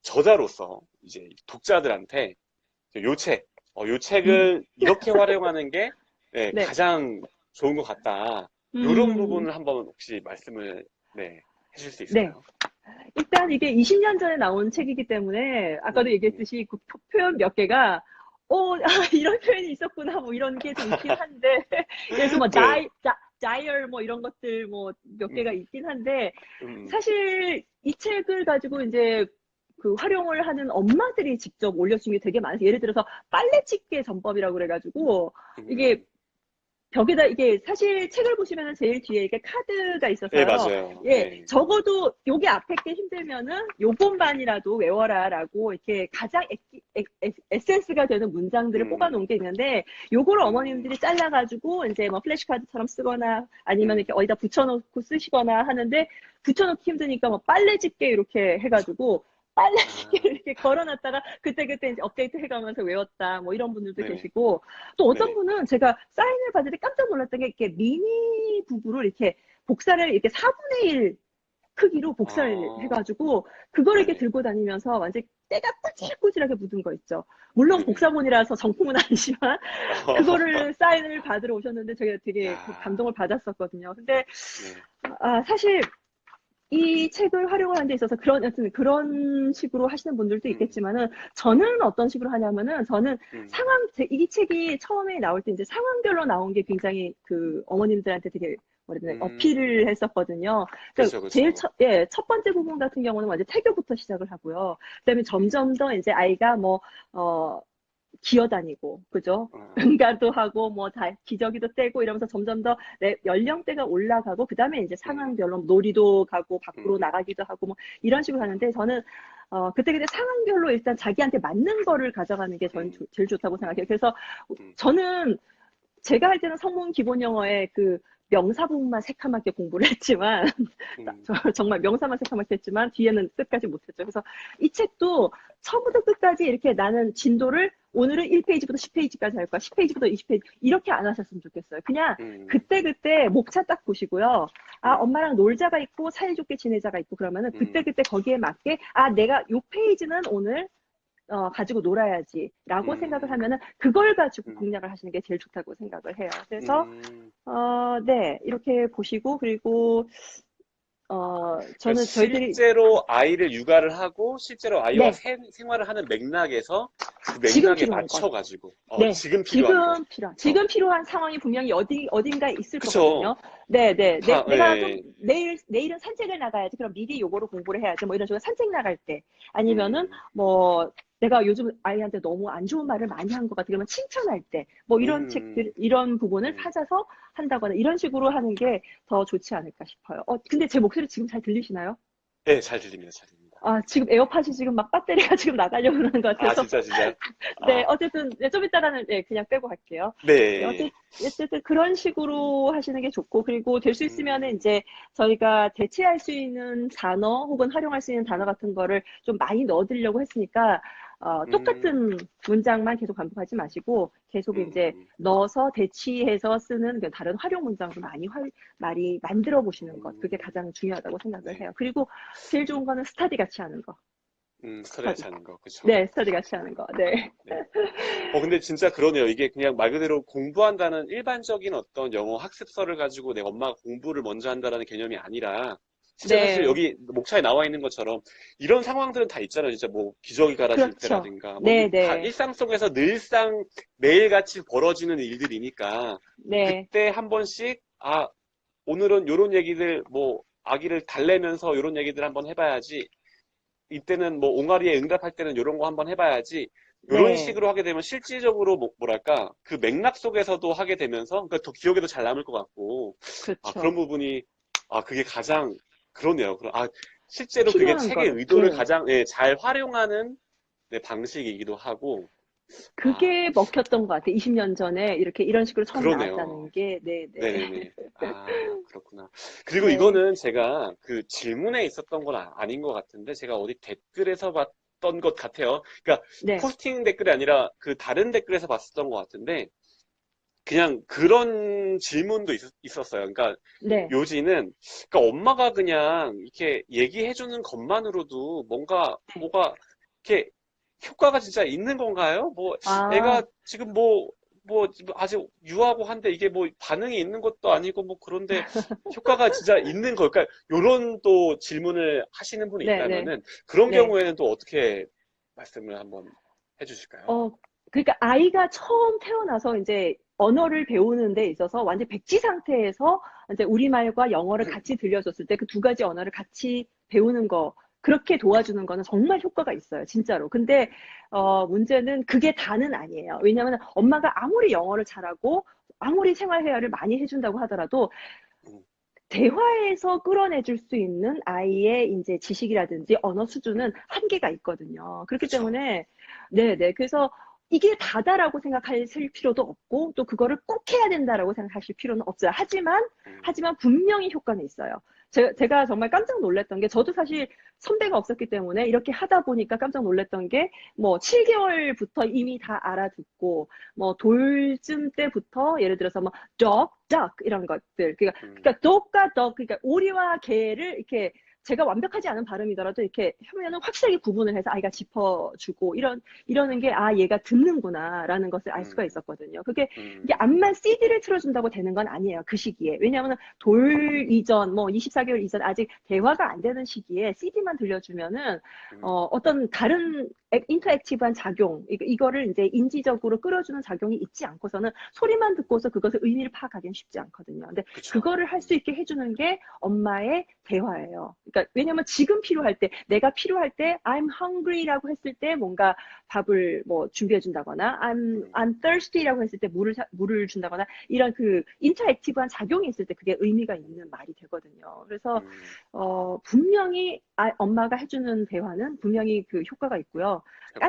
[SPEAKER 1] 저자로서 이제 독자들한테 요
[SPEAKER 2] 음,
[SPEAKER 1] 책을 이렇게 활용하는 게 네,
[SPEAKER 2] 네,
[SPEAKER 1] 가장 좋은 것 같다. 요런
[SPEAKER 2] 음,
[SPEAKER 1] 부분을 한번 혹시 말씀을 네, 해주실 수
[SPEAKER 2] 네.
[SPEAKER 1] 있을까요?
[SPEAKER 2] 일단 이게 20년 전에 나온 책이기 때문에 아까도
[SPEAKER 1] 음, 음,
[SPEAKER 2] 얘기했듯이 그 표현 몇 개가 이런 표현이 있었구나 뭐 이런 게 좀 있긴 한데 예를 들어서 뭐
[SPEAKER 1] 네,
[SPEAKER 2] 다이얼 뭐 이런 것들 뭐 몇 개가
[SPEAKER 1] 음,
[SPEAKER 2] 있긴 한데,
[SPEAKER 1] 음,
[SPEAKER 2] 사실 이 책을 가지고 이제 그 활용을 하는 엄마들이 직접 올려준 게 되게 많아요. 예를 들어서 빨래집게 전법이라고 그래가지고, 이게
[SPEAKER 1] 음.
[SPEAKER 2] 벽에다 이게 사실 책을 보시면은 제일 뒤에 이게 카드가
[SPEAKER 1] 네,
[SPEAKER 2] 있어서요.
[SPEAKER 1] 맞아요.
[SPEAKER 2] 예,
[SPEAKER 1] 네.
[SPEAKER 2] 적어도 요게 앞에 게 힘들면은 요것만이라도 외워라라고 이렇게 가장 에센스가 되는 문장들을
[SPEAKER 1] 음,
[SPEAKER 2] 뽑아놓은 게 있는데 요거를
[SPEAKER 1] 음,
[SPEAKER 2] 어머님들이 잘라가지고 이제 뭐 플래시카드처럼 쓰거나 아니면
[SPEAKER 1] 음.
[SPEAKER 2] 이렇게 어디다 붙여놓고 쓰시거나 하는데 붙여놓기 힘드니까 뭐 빨래집게 이렇게 해가지고 빨래집게를
[SPEAKER 1] 아,
[SPEAKER 2] 이렇게 걸어놨다가 그때그때 이제 업데이트 해가면서 외웠다 뭐 이런 분들도
[SPEAKER 1] 네네.
[SPEAKER 2] 계시고 또 어떤
[SPEAKER 1] 네네.
[SPEAKER 2] 분은 제가 사인을 받을 때 깜짝 놀랐던 게 이렇게 미니 부부를 이렇게 복사를 이렇게 4분의 1 크기로 복사를
[SPEAKER 1] 아,
[SPEAKER 2] 해가지고 그거를 이렇게
[SPEAKER 1] 네네.
[SPEAKER 2] 들고 다니면서 완전 때가 꼬질꼬질하게 묻은 거 있죠. 물론
[SPEAKER 1] 네네.
[SPEAKER 2] 복사본이라서 정품은 아니지만 그거를 사인을 받으러 오셨는데 제가 되게
[SPEAKER 1] 야,
[SPEAKER 2] 감동을 받았었거든요. 근데
[SPEAKER 1] 네.
[SPEAKER 2] 사실 이 책을 활용하는 데 있어서 그런, 여튼 그런 식으로 하시는 분들도
[SPEAKER 1] 음,
[SPEAKER 2] 있겠지만은, 저는 어떤 식으로 하냐면은, 저는
[SPEAKER 1] 음,
[SPEAKER 2] 상황, 이 책이 처음에 나올 때 이제 상황별로 나온 게 굉장히 그 어머님들한테 되게, 뭐라 해야 되나, 어필을
[SPEAKER 1] 음.
[SPEAKER 2] 했었거든요. 그러니까
[SPEAKER 1] 그쵸,
[SPEAKER 2] 제일
[SPEAKER 1] 그쵸.
[SPEAKER 2] 첫 번째 부분 같은 경우는 완전 태교부터 시작을 하고요. 그다음에
[SPEAKER 1] 음,
[SPEAKER 2] 점점 더 이제 아이가 뭐, 기어다니고, 그죠?
[SPEAKER 1] 어,
[SPEAKER 2] 응가도 하고, 뭐, 기저귀도 떼고 이러면서 점점 더 연령대가 올라가고, 그 다음에 이제
[SPEAKER 1] 음,
[SPEAKER 2] 상황별로 놀이도 가고, 밖으로
[SPEAKER 1] 음,
[SPEAKER 2] 나가기도 하고, 뭐, 이런 식으로
[SPEAKER 1] 음,
[SPEAKER 2] 하는데, 저는, 그때그때 상황별로 일단 자기한테 맞는 거를 가져가는 게 저는
[SPEAKER 1] 음,
[SPEAKER 2] 제일 좋다고 생각해요.
[SPEAKER 1] 음,
[SPEAKER 2] 그래서
[SPEAKER 1] 음,
[SPEAKER 2] 저는 제가 할 때는 성문 기본 영어의 그 명사 부분만 새카맣게 공부를 했지만,
[SPEAKER 1] 음,
[SPEAKER 2] 정말 명사만 새카맣게 했지만, 뒤에는 끝까지 못했죠. 그래서 이 책도 처음부터 끝까지 이렇게 나는 진도를 오늘은 1페이지부터 10페이지까지 할 거야. 10페이지부터 20페이지. 이렇게 안 하셨으면 좋겠어요. 그냥
[SPEAKER 1] 음,
[SPEAKER 2] 그때그때 목차 딱 보시고요. 아,
[SPEAKER 1] 음,
[SPEAKER 2] 엄마랑 놀자가 있고 사이좋게 지내자가 있고 그러면은
[SPEAKER 1] 음,
[SPEAKER 2] 그때그때 거기에 맞게 아, 내가 요 페이지는 오늘 가지고 놀아야지라고 생각을
[SPEAKER 1] 음,
[SPEAKER 2] 하면은 그걸 가지고
[SPEAKER 1] 음,
[SPEAKER 2] 공략을 하시는 게 제일 좋다고 생각을 해요. 그래서
[SPEAKER 1] 음.
[SPEAKER 2] 네, 이렇게 보시고 그리고
[SPEAKER 1] 그러니까
[SPEAKER 2] 저는 저희들이
[SPEAKER 1] 실제로 아이를 육아를 하고 실제로 아이와
[SPEAKER 2] 네,
[SPEAKER 1] 생활을 하는 맥락에서 그
[SPEAKER 2] 지금
[SPEAKER 1] 맥락에
[SPEAKER 2] 필요한 것.
[SPEAKER 1] 맞춰가지고
[SPEAKER 2] 네,
[SPEAKER 1] 지금 필요한 거. 그쵸?
[SPEAKER 2] 지금 필요한 상황이 분명히 어딘가에 있을
[SPEAKER 1] 그쵸?
[SPEAKER 2] 거거든요. 네, 네. 내가 좀,
[SPEAKER 1] 예.
[SPEAKER 2] 내일은 산책을 나가야지. 그럼 미리 요거를 공부를 해야지. 뭐 이런 식으로 산책 나갈 때. 아니면은,
[SPEAKER 1] 음,
[SPEAKER 2] 뭐, 내가 요즘 아이한테 너무 안 좋은 말을 많이 한 것 같아. 그러면 칭찬할 때. 뭐 이런 책들,
[SPEAKER 1] 음,
[SPEAKER 2] 이런 부분을
[SPEAKER 1] 음.
[SPEAKER 2] 찾아서 한다거나 이런 식으로 하는 게 더 좋지 않을까 싶어요. 근데 제 목소리 지금 잘 들리시나요?
[SPEAKER 1] 네, 잘 들립니다. 잘 들립니다.
[SPEAKER 2] 지금 에어팟이 지금 막 배터리가 지금 나가려고 그러는 것
[SPEAKER 1] 아,
[SPEAKER 2] 같아서.
[SPEAKER 1] 진짜, 진짜.
[SPEAKER 2] 네,
[SPEAKER 1] 아,
[SPEAKER 2] 어쨌든, 네, 좀 이따가는, 네, 그냥 빼고 갈게요. 네,
[SPEAKER 1] 네.
[SPEAKER 2] 어쨌든 그런 식으로 하시는 게 좋고, 그리고 될 수 있으면은
[SPEAKER 1] 음,
[SPEAKER 2] 이제 저희가 대체할 수 있는 단어 혹은 활용할 수 있는 단어
[SPEAKER 1] 음,
[SPEAKER 2] 같은 거를 좀 많이 넣어드리려고 했으니까,
[SPEAKER 1] 음,
[SPEAKER 2] 똑같은 문장만 계속 반복하지 마시고, 계속 이제
[SPEAKER 1] 음,
[SPEAKER 2] 넣어서 대치해서 쓰는 그 다른 활용 문장도 많이 만들어 보시는 것. 그게
[SPEAKER 1] 음,
[SPEAKER 2] 가장 중요하다고 생각을
[SPEAKER 1] 네.
[SPEAKER 2] 해요. 그리고 제일 좋은 거는 스타디 같이 하는 거.
[SPEAKER 1] 스터디
[SPEAKER 2] 스타디.
[SPEAKER 1] 같이 하는 거. 그쵸.
[SPEAKER 2] 네, 스타디 같이 하는 거. 네.
[SPEAKER 1] 네. 근데 진짜 그러네요. 이게 그냥 말 그대로 공부한다는 일반적인 어떤 영어 학습서를 가지고 내 엄마가 공부를 먼저 한다라는 개념이 아니라, 진짜 사실
[SPEAKER 2] 네.
[SPEAKER 1] 여기 목차에 나와 있는 것처럼 이런 상황들은 다 있잖아요. 진짜 뭐 기저귀 갈아줄
[SPEAKER 2] 그렇죠.
[SPEAKER 1] 때라든가, 뭐
[SPEAKER 2] 네,
[SPEAKER 1] 다
[SPEAKER 2] 네.
[SPEAKER 1] 일상 속에서 늘상 매일같이 벌어지는 일들이니까,
[SPEAKER 2] 네.
[SPEAKER 1] 그때 한 번씩, 오늘은 요런 얘기들, 뭐, 아기를 달래면서 요런 얘기들 한번 해봐야지. 이때는 뭐 옹알이에 응답할 때는 이런 거 한번 해봐야지. 이런
[SPEAKER 2] 네.
[SPEAKER 1] 식으로 하게 되면 실질적으로 뭐랄까 그 맥락 속에서도 하게 되면서 그러니까 더 기억에도 잘 남을 것 같고 그런
[SPEAKER 2] 그렇죠.
[SPEAKER 1] 부분이 그게 가장 그러네요. 실제로 그게
[SPEAKER 2] 필요한
[SPEAKER 1] 책의
[SPEAKER 2] 거는,
[SPEAKER 1] 의도를
[SPEAKER 2] 예.
[SPEAKER 1] 가장 잘 활용하는 방식이기도 하고
[SPEAKER 2] 그게 먹혔던 것 같아요. 20년 전에 이렇게 이런 식으로 처음
[SPEAKER 1] 그러네요.
[SPEAKER 2] 나왔다는 게, 네, 네.
[SPEAKER 1] 네네네. 그렇구나. 그리고
[SPEAKER 2] 네.
[SPEAKER 1] 이거는 제가 그 질문에 있었던 건 아닌 것 같은데, 제가 어디 댓글에서 봤던 것 같아요. 그러니까
[SPEAKER 2] 네.
[SPEAKER 1] 포스팅 댓글이 아니라 그 다른 댓글에서 봤었던 것 같은데, 그냥 그런 질문도 있었어요. 그러니까
[SPEAKER 2] 네.
[SPEAKER 1] 요지는, 그러니까 엄마가 그냥 이렇게 얘기해주는 것만으로도 뭐가, 이렇게 효과가 진짜 있는 건가요? 뭐,
[SPEAKER 2] 아,
[SPEAKER 1] 애가 지금 뭐, 아직 유하고 한데 이게 뭐 반응이 있는 것도 아니고 뭐 그런데 효과가 진짜 있는 걸까? 요런 또 질문을 하시는 분이
[SPEAKER 2] 네, 네,
[SPEAKER 1] 있다면은 그런
[SPEAKER 2] 네.
[SPEAKER 1] 경우에는 또 어떻게 말씀을 한번 해주실까요?
[SPEAKER 2] 어, 그러니까 아이가 처음 태어나서 이제 언어를 배우는 데 있어서 완전 백지 상태에서 이제 우리말과 영어를 같이 들려줬을 때 그 두 가지 언어를 같이 배우는 거, 그렇게 도와주는 거는 정말 효과가 있어요. 진짜로. 근데, 문제는 그게 다는 아니에요. 왜냐하면 엄마가 아무리 영어를 잘하고 아무리 생활회화를 많이 해준다고 하더라도
[SPEAKER 1] 음,
[SPEAKER 2] 대화에서 끌어내줄 수 있는 아이의 이제 지식이라든지 언어 수준은 한계가 있거든요. 그렇기
[SPEAKER 1] 그쵸.
[SPEAKER 2] 때문에, 네네. 그래서 이게 다다라고 생각하실 필요도 없고, 또 그거를 꼭 해야 된다라고 생각하실 필요는 없어요.
[SPEAKER 1] 음,
[SPEAKER 2] 하지만 분명히 효과는 있어요. 제가 정말 깜짝 놀랐던 게, 저도 사실 선배가 없었기 때문에 이렇게 하다 보니까 깜짝 놀랐던 게, 뭐, 7개월부터 이미 다 알아듣고, 뭐, 돌쯤 때부터, 예를 들어서 뭐, dog, duck, 이런 것들.
[SPEAKER 1] 음,
[SPEAKER 2] 그러니까 dog과 duck, 그러니까 오리와 개를 이렇게 제가 완벽하지 않은 발음이더라도 이렇게 하면은 확실하게 구분을 해서 아이가 짚어주고 이러는 게, 아, 얘가 듣는구나라는 것을 알 수가
[SPEAKER 1] 음,
[SPEAKER 2] 있었거든요. 그게 이게
[SPEAKER 1] 음,
[SPEAKER 2] 암만 CD를 틀어준다고 되는 건 아니에요. 그 시기에. 왜냐하면 돌 이전, 뭐 24개월 이전 아직 대화가 안 되는 시기에 CD만 들려주면은 어떤 다른 인터액티브한 작용, 이거를 이제 인지적으로 끌어주는 작용이 있지 않고서는 소리만 듣고서 그것을 의미를 파악하기는 쉽지 않거든요. 근데
[SPEAKER 1] 그쵸.
[SPEAKER 2] 그거를 할 수 있게 해주는 게 엄마의 대화예요. 그러니까 왜냐면 지금 필요할 때, 내가 필요할 때 I'm hungry라고 했을 때 뭔가 밥을 뭐 준비해 준다거나
[SPEAKER 1] 음,
[SPEAKER 2] I'm thirsty라고 했을 때 물을 준다거나 이런 그 인터액티브한 작용이 있을 때 그게 의미가 있는 말이 되거든요. 그래서
[SPEAKER 1] 음,
[SPEAKER 2] 분명히 엄마가 해주는 대화는 분명히 그 효과가 있고요.
[SPEAKER 1] 효과 있다.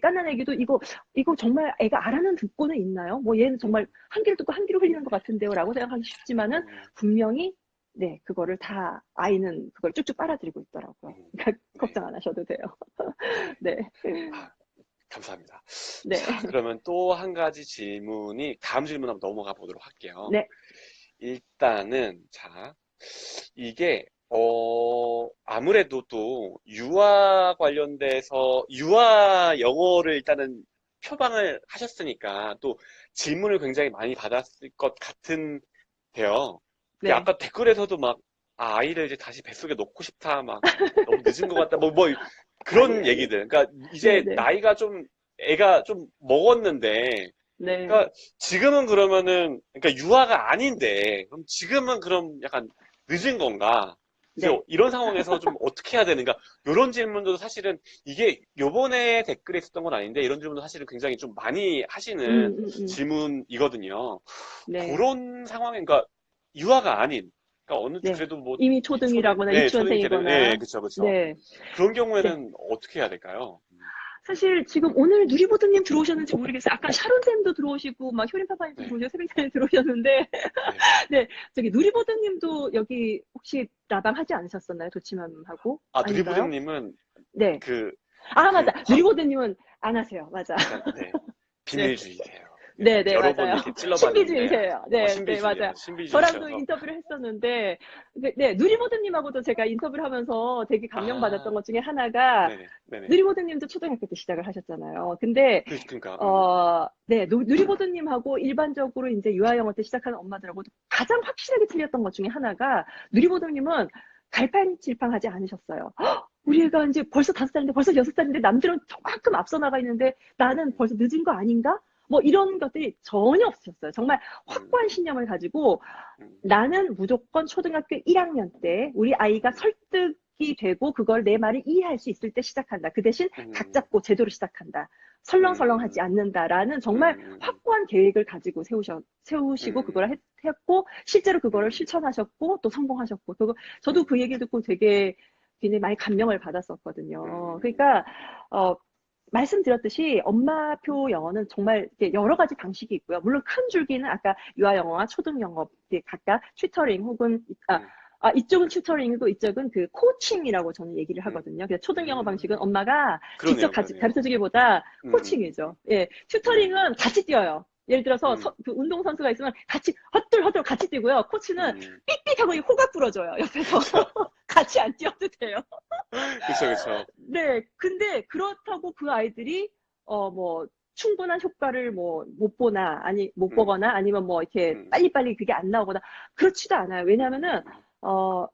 [SPEAKER 2] 깐난애기도 이거 정말 애가 알아는 듣고는 있나요? 뭐 얘는 정말
[SPEAKER 1] 음,
[SPEAKER 2] 한 귀를 듣고 한 귀로 흘리는 것 같은데요. 라고 생각하기 쉽지만은
[SPEAKER 1] 음,
[SPEAKER 2] 분명히 네, 그거를 다 아이는 그걸 쭉쭉 빨아들이고 있더라고요.
[SPEAKER 1] 음,
[SPEAKER 2] 그러니까
[SPEAKER 1] 네,
[SPEAKER 2] 걱정 안 하셔도 돼요.
[SPEAKER 1] 네.
[SPEAKER 2] 네.
[SPEAKER 1] 아, 감사합니다.
[SPEAKER 2] 네.
[SPEAKER 1] 자, 그러면 또 한 가지 질문이, 다음 질문 한번 넘어가 보도록 할게요.
[SPEAKER 2] 네.
[SPEAKER 1] 일단은, 자, 이게, 아무래도 또, 유아 관련돼서, 유아 영어를 일단은 표방을 하셨으니까, 또 질문을 굉장히 많이 받았을 것 같은데요. 이게
[SPEAKER 2] 네.
[SPEAKER 1] 아까 댓글에서도 막, 아, 아이를 이제 다시 뱃속에 넣고 싶다, 막, 너무 늦은 것 같다, 뭐, 그런
[SPEAKER 2] 아니.
[SPEAKER 1] 얘기들. 그러니까
[SPEAKER 2] 네,
[SPEAKER 1] 이제
[SPEAKER 2] 네.
[SPEAKER 1] 나이가 좀, 애가 좀 먹었는데,
[SPEAKER 2] 네.
[SPEAKER 1] 그러니까 지금은 그러면은 그러니까 유아가 아닌데 그럼 지금은 그럼 약간 늦은 건가? 이제
[SPEAKER 2] 네.
[SPEAKER 1] 이런 상황에서 좀 어떻게 해야 되는가? 이런 질문도 사실은 이게 요번에 댓글에 있었던 건 아닌데 이런 질문도 사실은 굉장히 좀 많이 하시는
[SPEAKER 2] 음, 음, 음.
[SPEAKER 1] 질문이거든요.
[SPEAKER 2] 네.
[SPEAKER 1] 그런 상황에 그러니까 유아가 아닌 그러니까 어느
[SPEAKER 2] 네.
[SPEAKER 1] 그래도 뭐
[SPEAKER 2] 이미
[SPEAKER 1] 초등
[SPEAKER 2] 초등이라거나
[SPEAKER 1] 예 초등이 되는 예
[SPEAKER 2] 유치원생이거나.
[SPEAKER 1] 그쵸 그쵸
[SPEAKER 2] 네.
[SPEAKER 1] 그런
[SPEAKER 2] 네.
[SPEAKER 1] 경우에는 어떻게 해야 될까요?
[SPEAKER 2] 사실 지금 오늘 누리보드님 들어오셨는지 모르겠어요. 아까 샤론쌤도 들어오시고, 막 효린파파님도
[SPEAKER 1] 네
[SPEAKER 2] 들어오시고, 새벽사님 들어오셨는데,
[SPEAKER 1] 네.
[SPEAKER 2] 네. 저기 누리보드님도 여기 혹시 나방 하지 않으셨었나요? 도치맘하고?
[SPEAKER 1] 아
[SPEAKER 2] 아닌가요?
[SPEAKER 1] 누리부드님은
[SPEAKER 2] 네.
[SPEAKER 1] 그
[SPEAKER 2] 아, 맞아. 누리보드님은 안 하세요. 맞아.
[SPEAKER 1] 약간, 네.
[SPEAKER 2] 네.
[SPEAKER 1] 비밀주의세요.
[SPEAKER 2] 네,
[SPEAKER 1] 그래서
[SPEAKER 2] 네,
[SPEAKER 1] 여러 번
[SPEAKER 2] 맞아요.
[SPEAKER 1] 이렇게 찔러봤는데,
[SPEAKER 2] 신비주의세요. 네, 네, 맞아요.
[SPEAKER 1] 신비주의예요.
[SPEAKER 2] 저랑도
[SPEAKER 1] 신비주의셔서.
[SPEAKER 2] 인터뷰를 했었는데, 네, 누리보드님하고도 제가 인터뷰를 하면서 되게 감명받았던
[SPEAKER 1] 아,
[SPEAKER 2] 것 중에 하나가,
[SPEAKER 1] 네네, 네네.
[SPEAKER 2] 누리보드님도 초등학교 때 시작을 하셨잖아요. 근데,
[SPEAKER 1] 그니까,
[SPEAKER 2] 네, 누리보드님하고 일반적으로 이제 유아영어 때 시작하는 엄마들하고 가장 확실하게 틀렸던 것 중에 하나가, 누리보드님은 갈팡질팡하지 않으셨어요. 헉, 우리 애가 이제 벌써 5살인데, 벌써 6살인데, 남들은 저만큼 앞서 나가 있는데, 나는
[SPEAKER 1] 음,
[SPEAKER 2] 벌써 늦은 거 아닌가? 뭐 이런 것들이 전혀 없으셨어요. 정말 확고한
[SPEAKER 1] 음,
[SPEAKER 2] 신념을 가지고
[SPEAKER 1] 음,
[SPEAKER 2] 나는 무조건 초등학교 1학년 때 우리 아이가
[SPEAKER 1] 음,
[SPEAKER 2] 설득이 되고 그걸 내 말을 이해할 수 있을 때 시작한다. 그 대신 각
[SPEAKER 1] 음,
[SPEAKER 2] 잡고 제대로 시작한다. 설렁설렁하지 않는다라는 정말
[SPEAKER 1] 음,
[SPEAKER 2] 확고한 계획을 가지고 세우시고 그걸
[SPEAKER 1] 음,
[SPEAKER 2] 했고 실제로 그거를
[SPEAKER 1] 음,
[SPEAKER 2] 실천하셨고 또 성공하셨고 저도 그
[SPEAKER 1] 음,
[SPEAKER 2] 얘기 듣고 되게 굉장히 많이 감명을 받았었거든요. 그러니까
[SPEAKER 1] 음,
[SPEAKER 2] 어, 말씀드렸듯이 엄마표 영어는 정말 여러 가지 방식이 있고요. 물론 큰 줄기는 아까 유아 영어와 초등 영어 각각 튜터링 혹은
[SPEAKER 1] 음,
[SPEAKER 2] 이쪽은 튜터링이고 이쪽은 그 코칭이라고 저는 얘기를
[SPEAKER 1] 음,
[SPEAKER 2] 하거든요. 그래서 초등 영어 방식은
[SPEAKER 1] 음.
[SPEAKER 2] 엄마가 직접
[SPEAKER 1] 그러네요,
[SPEAKER 2] 가르쳐
[SPEAKER 1] 그러네요.
[SPEAKER 2] 주기보다
[SPEAKER 1] 음, 음,
[SPEAKER 2] 코칭이죠. 예.
[SPEAKER 1] 네,
[SPEAKER 2] 튜터링은 같이 뛰어요. 예를 들어서
[SPEAKER 1] 음,
[SPEAKER 2] 그 운동선수가 있으면 같이 헛들헛들 같이 뛰고요. 코치는
[SPEAKER 1] 음.
[SPEAKER 2] 삑삑하고 호각 불어줘요. 옆에서
[SPEAKER 1] 그쵸,
[SPEAKER 2] 같이 안 뛰어도 돼요.
[SPEAKER 1] 그쵸, 그쵸.
[SPEAKER 2] 네, 근데 그렇다고 그 아이들이 뭐 충분한 효과를 뭐 못 보나 아니 못
[SPEAKER 1] 음,
[SPEAKER 2] 보거나 아니면 뭐 이렇게
[SPEAKER 1] 음,
[SPEAKER 2] 빨리빨리 그게 안 나오거나 그렇지도 않아요. 왜냐하면은
[SPEAKER 1] 음,
[SPEAKER 2] 어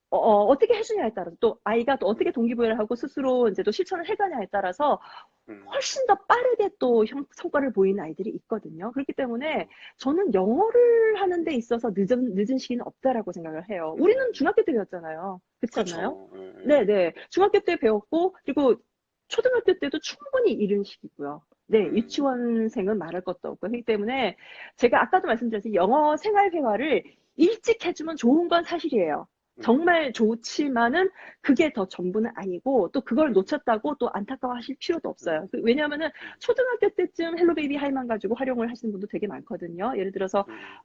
[SPEAKER 2] 어떻게 해주냐에 따라서 또 아이가 또 어떻게 동기부여를 하고 스스로 이제 또 실천을 해가냐에 따라서
[SPEAKER 1] 음,
[SPEAKER 2] 훨씬 더 빠르게 또 성과를 보이는 아이들이 있거든요. 그렇기 때문에
[SPEAKER 1] 음,
[SPEAKER 2] 저는 영어를 하는 데 있어서 늦은 시기는 없다라고 생각을 해요. 우리는
[SPEAKER 1] 음.
[SPEAKER 2] 중학교 때 배웠잖아요. 그렇지 않나요?
[SPEAKER 1] 그렇죠. 예, 예.
[SPEAKER 2] 네네. 중학교 때 배웠고, 그리고 초등학교 때도 충분히 이른 시기고요. 네,
[SPEAKER 1] 음,
[SPEAKER 2] 유치원생은 말할 것도 없고, 그렇기 때문에 제가 아까도 말씀드렸듯이 영어 생활회화를 일찍 해주면 좋은 건 사실이에요.
[SPEAKER 1] 음,
[SPEAKER 2] 정말 좋지만은 그게 더 전부는 아니고 또 그걸
[SPEAKER 1] 음,
[SPEAKER 2] 놓쳤다고 또 안타까워하실 필요도
[SPEAKER 1] 음,
[SPEAKER 2] 없어요. 왜냐하면은
[SPEAKER 1] 음,
[SPEAKER 2] 초등학교 때쯤 헬로 베이비 하이만 가지고 활용을 하시는 분도 되게 많거든요. 예를 들어서
[SPEAKER 1] 음,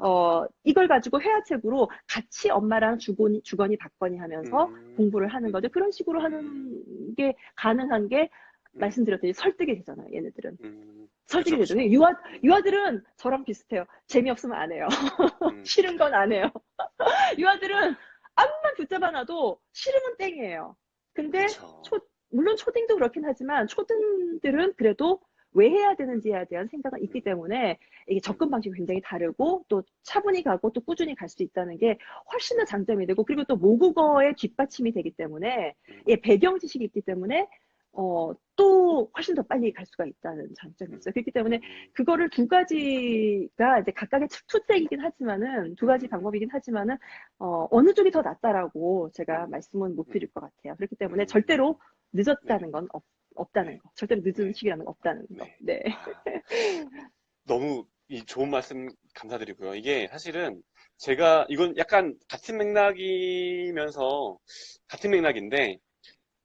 [SPEAKER 2] 이걸 가지고 회화책으로 같이 엄마랑 주거니 받거니 하면서 공부를 하는 거죠. 그런 식으로
[SPEAKER 1] 음,
[SPEAKER 2] 하는 게 가능한 게
[SPEAKER 1] 음,
[SPEAKER 2] 말씀드렸더니 설득이 되잖아요. 얘네들은. 설득이
[SPEAKER 1] 그쵸,
[SPEAKER 2] 되죠.
[SPEAKER 1] 그쵸.
[SPEAKER 2] 유아들은 저랑 비슷해요. 재미없으면 안 해요.
[SPEAKER 1] 음,
[SPEAKER 2] 싫은 건 안 해요. 유아들은 앞만 붙잡아 놔도 싫으면 땡이에요. 근데
[SPEAKER 1] 그쵸.
[SPEAKER 2] 물론 초딩도 그렇긴 하지만 초등들은 그래도 왜 해야 되는지에 대한 생각은 있기
[SPEAKER 1] 음,
[SPEAKER 2] 때문에 이게 접근
[SPEAKER 1] 음,
[SPEAKER 2] 방식이 굉장히 다르고 또 차분히 가고 또 꾸준히 갈 수 있다는 게 훨씬 더
[SPEAKER 1] 음,
[SPEAKER 2] 장점이 되고 그리고 또 모국어의 뒷받침이 되기 때문에
[SPEAKER 1] 음,
[SPEAKER 2] 배경 지식이 있기 때문에 또 훨씬 더 빨리 갈 수가 있다는 장점이
[SPEAKER 1] 음,
[SPEAKER 2] 있어요. 그렇기 때문에
[SPEAKER 1] 음,
[SPEAKER 2] 그거를 두 가지가 이제 각각의 투색이긴 하지만은 두 가지
[SPEAKER 1] 음,
[SPEAKER 2] 방법이긴 하지만은 어느 쪽이 더 낫다라고 제가
[SPEAKER 1] 음,
[SPEAKER 2] 말씀은 못
[SPEAKER 1] 음,
[SPEAKER 2] 드릴 것 같아요. 그렇기 때문에 절대로
[SPEAKER 1] 음, 네,
[SPEAKER 2] 늦었다는 건 없다는
[SPEAKER 1] 네,
[SPEAKER 2] 거. 절대로 늦은
[SPEAKER 1] 네,
[SPEAKER 2] 시기라는 거 없다는 거.
[SPEAKER 1] 네.
[SPEAKER 2] 네.
[SPEAKER 1] 아, 너무 이 좋은 말씀 감사드리고요. 이게 사실은 제가 이건 약간 같은 맥락이면서 같은 맥락인데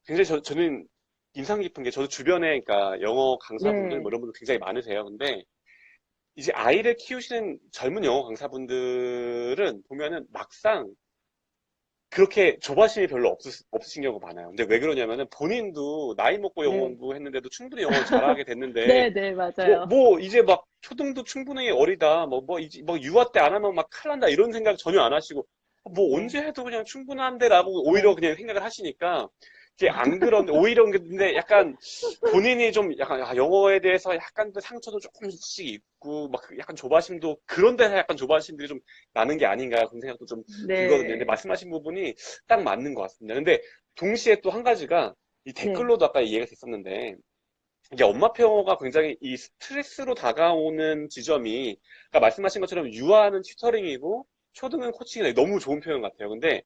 [SPEAKER 1] 굉장히 저는 인상 깊은 게 저도 주변에 그러니까 영어 강사분들 뭐
[SPEAKER 2] 네.
[SPEAKER 1] 이런 분들 굉장히 많으세요. 근데 이제 아이를 키우시는 젊은 영어 강사분들은 보면은 막상 그렇게 조바심이 별로 없으신 경우가 많아요. 근데 왜 그러냐면은 본인도 나이 먹고 영어
[SPEAKER 2] 네.
[SPEAKER 1] 공부했는데도 충분히 영어를 잘하게 됐는데
[SPEAKER 2] 네, 네, 맞아요.
[SPEAKER 1] 이제 막 초등도 충분히 어리다. 이제 뭐 유아 때 안 하면 막 큰일 난다. 이런 생각 전혀 안 하시고 뭐
[SPEAKER 2] 네.
[SPEAKER 1] 언제 해도 그냥 충분한데라고 오히려
[SPEAKER 2] 네.
[SPEAKER 1] 그냥 생각을 하시니까 이게 안 그런 오히려 근데 약간 본인이 좀 약간 영어에 대해서 약간 더 상처도 조금씩 있고 막 약간 조바심도 그런 데서 약간 조바심들이 좀 나는 게 아닌가 그런 생각도 좀 들거든요. 근데
[SPEAKER 2] 네.
[SPEAKER 1] 말씀하신 부분이 딱 맞는 것 같습니다. 근데 동시에 또 한 가지가 이
[SPEAKER 2] 네.
[SPEAKER 1] 댓글로도 아까 이해가 됐었는데 이게 엄마표 영어가 굉장히 이 스트레스로 다가오는 지점이, 그러니까 말씀하신 것처럼 유아는 튜터링이고 초등은 코칭이 너무 좋은 표현 같아요. 근데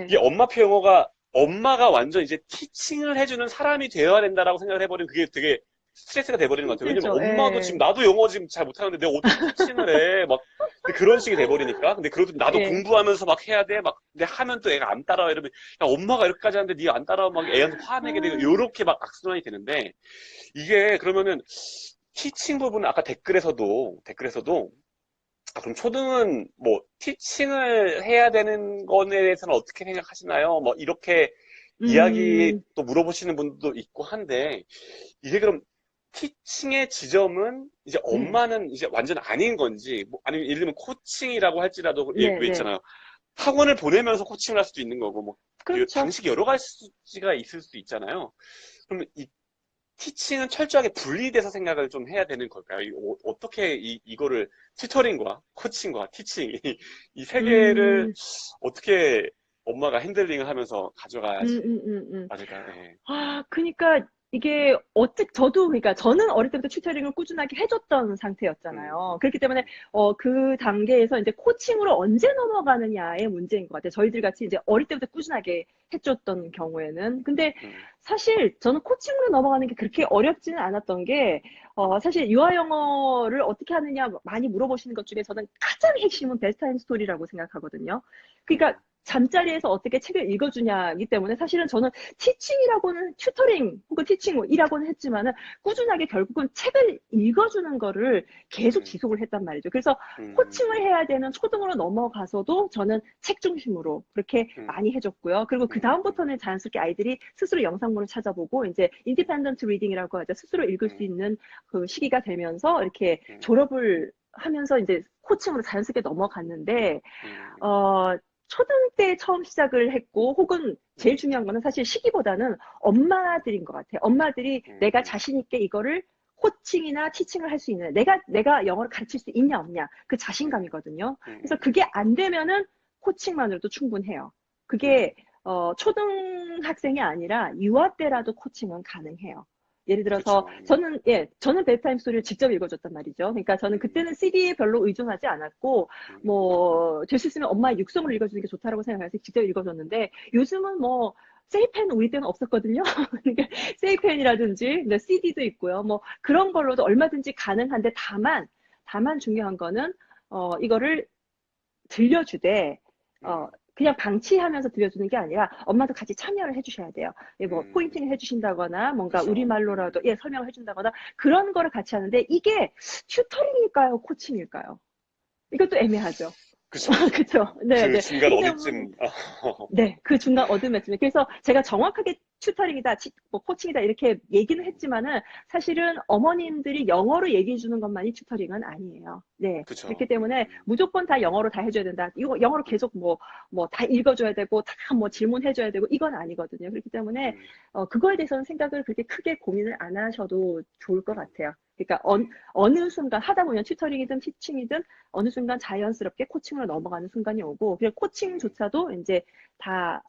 [SPEAKER 1] 이
[SPEAKER 2] 네.
[SPEAKER 1] 엄마표 영어가 엄마가 완전 이제 티칭을 해주는 사람이 되어야 된다라고 생각을 해버리면 그게 되게 스트레스가 돼버리는 것 같아요. 왜냐면
[SPEAKER 2] 힘들죠.
[SPEAKER 1] 엄마도 지금
[SPEAKER 2] 예.
[SPEAKER 1] 나도 영어 지금 잘 못하는데 내가 어떻게 티칭을 해? 막 근데 그런 식이 돼버리니까. 근데 그래도 나도
[SPEAKER 2] 예.
[SPEAKER 1] 공부하면서 막 해야 돼. 막 근데 하면 또 애가 안 따라와 이러면 야 엄마가 이렇게까지 하는데 네가 안 따라와 막 애한테 화내게 되고
[SPEAKER 2] 아,
[SPEAKER 1] 요렇게 막 악순환이 되는데 이게 그러면은 티칭 부분은 아까 댓글에서도 그럼 초등은 뭐 티칭을 해야 되는 거에 대해서는 어떻게 생각하시나요? 뭐 이렇게 이야기
[SPEAKER 2] 음,
[SPEAKER 1] 또 물어보시는 분도 있고 한데 이게 그럼 티칭의 지점은 이제
[SPEAKER 2] 네.
[SPEAKER 1] 엄마는 이제 완전 아닌 건지 뭐 아니면 예를 들면 코칭이라고 할지라도
[SPEAKER 2] 네,
[SPEAKER 1] 왜
[SPEAKER 2] 네.
[SPEAKER 1] 있잖아요. 학원을 보내면서 코칭을 할 수도 있는 거고 뭐
[SPEAKER 2] 그렇죠.
[SPEAKER 1] 방식이 여러 가지가 있을 수 있잖아요. 그러면 이 티칭은 철저하게 분리돼서 생각을 좀 해야 되는 걸까요? 어떻게 이거를 튜터링과 코칭과 티칭 이 세 개를
[SPEAKER 2] 음,
[SPEAKER 1] 어떻게 엄마가 핸들링을 하면서
[SPEAKER 2] 음,
[SPEAKER 1] 가져가야지
[SPEAKER 2] 음, 음, 음.
[SPEAKER 1] 맞을까요? 예.
[SPEAKER 2] 그니까 이게 그러니까 저는 어릴 때부터 튜터링을 꾸준하게 해줬던 상태였잖아요.
[SPEAKER 1] 음,
[SPEAKER 2] 그렇기 때문에
[SPEAKER 1] 음,
[SPEAKER 2] 그 단계에서 이제 코칭으로 언제 넘어가느냐의 문제인 것 같아요. 저희들 같이 이제 어릴 때부터 꾸준하게 해줬던 경우에는. 근데
[SPEAKER 1] 음,
[SPEAKER 2] 사실 저는 코칭으로 넘어가는 게 그렇게 어렵지는 않았던 게 사실 유아 영어를 어떻게 하느냐 많이 물어보시는 것 중에서는 가장 핵심은 베스트 타임 스토리라고 생각하거든요. 그러니까
[SPEAKER 1] 음,
[SPEAKER 2] 잠자리에서 어떻게 책을 읽어주냐이기 때문에 사실은 저는 티칭이라고는 튜터링 혹은 티칭이라고는 했지만은 꾸준하게 결국은 책을 읽어주는 거를 계속
[SPEAKER 1] 음,
[SPEAKER 2] 지속을 했단 말이죠. 그래서
[SPEAKER 1] 음,
[SPEAKER 2] 코칭을 해야 되는 초등으로 넘어가서도 저는 책 중심으로 그렇게
[SPEAKER 1] 음,
[SPEAKER 2] 많이 해줬고요. 그리고 그
[SPEAKER 1] 음,
[SPEAKER 2] 다음부터는 자연스럽게 아이들이 스스로 영상물을 찾아보고 이제 인디펜던트 리딩이라고 하죠. 스스로 읽을 수
[SPEAKER 1] 음,
[SPEAKER 2] 있는 그 시기가 되면서 이렇게
[SPEAKER 1] 음,
[SPEAKER 2] 졸업을 하면서 이제 코칭으로 자연스럽게 넘어갔는데
[SPEAKER 1] 음,
[SPEAKER 2] 어, 초등 때 처음 시작을 했고, 혹은 제일 중요한 거는 사실 시기보다는 엄마들인 것 같아요. 엄마들이 내가
[SPEAKER 1] 음,
[SPEAKER 2] 자신 있게 이거를 코칭이나 티칭을 할 수 있는, 내가 영어를 가르칠 수 있냐, 없냐, 그
[SPEAKER 1] 음,
[SPEAKER 2] 자신감이거든요. 그래서
[SPEAKER 1] 음,
[SPEAKER 2] 그게 안 되면은 코칭만으로도 충분해요.
[SPEAKER 1] 음,
[SPEAKER 2] 그게, 초등학생이 아니라 유아 때라도 코칭은 가능해요. 예를 들어서
[SPEAKER 1] 그쵸.
[SPEAKER 2] 저는 베드타임 스토리를 직접 읽어줬단 말이죠. 그러니까 저는 그때는 CD에 별로 의존하지 않았고 뭐 될 수 있으면 엄마의 육성을 읽어주는 게 좋다라고 생각해서 직접 읽어줬는데 요즘은 뭐 세이펜 우리 때는 없었거든요. 그러니까 세이펜이라든지 CD도 있고요. 뭐 그런 걸로도 얼마든지 가능한데 다만 중요한 거는 이거를 들려주되
[SPEAKER 1] 음,
[SPEAKER 2] 그냥 방치하면서 들려주는 게 아니라 엄마도 같이 참여를 해주셔야 돼요. 예, 뭐
[SPEAKER 1] 음,
[SPEAKER 2] 포인팅을 해주신다거나 뭔가
[SPEAKER 1] 그쵸.
[SPEAKER 2] 우리말로라도 설명을 해준다거나 그런 거를 같이 하는데 이게 튜터링일까요? 코칭일까요? 이것도 애매하죠.
[SPEAKER 1] 그쵸, 그쵸.
[SPEAKER 2] 그쵸? 네,
[SPEAKER 1] 그
[SPEAKER 2] 네.
[SPEAKER 1] 중간
[SPEAKER 2] 근데 뭐
[SPEAKER 1] 어디쯤,
[SPEAKER 2] 네, 그 중간 어둠했습니다. 그래서 제가 정확하게 튜터링이다, 뭐 코칭이다 이렇게 얘기는 했지만은 사실은 어머님들이 영어로 얘기해 주는 것만이 튜터링은 아니에요. 네, 그렇기
[SPEAKER 1] 그쵸.
[SPEAKER 2] 때문에 무조건 다 영어로 다 해줘야 된다. 이거 영어로 계속 뭐 다 읽어줘야 되고 다 뭐 질문해줘야 되고 이건 아니거든요. 그렇기 때문에
[SPEAKER 1] 음,
[SPEAKER 2] 그거에 대해서는 생각을 그렇게 크게 고민을 안 하셔도 좋을 것
[SPEAKER 1] 음,
[SPEAKER 2] 같아요. 그러니까
[SPEAKER 1] 네.
[SPEAKER 2] 어느 순간 하다 보면 튜터링이든 티칭이든 어느 순간 자연스럽게 코칭으로 넘어가는 순간이 오고, 그리고
[SPEAKER 1] 음,
[SPEAKER 2] 코칭조차도 이제 다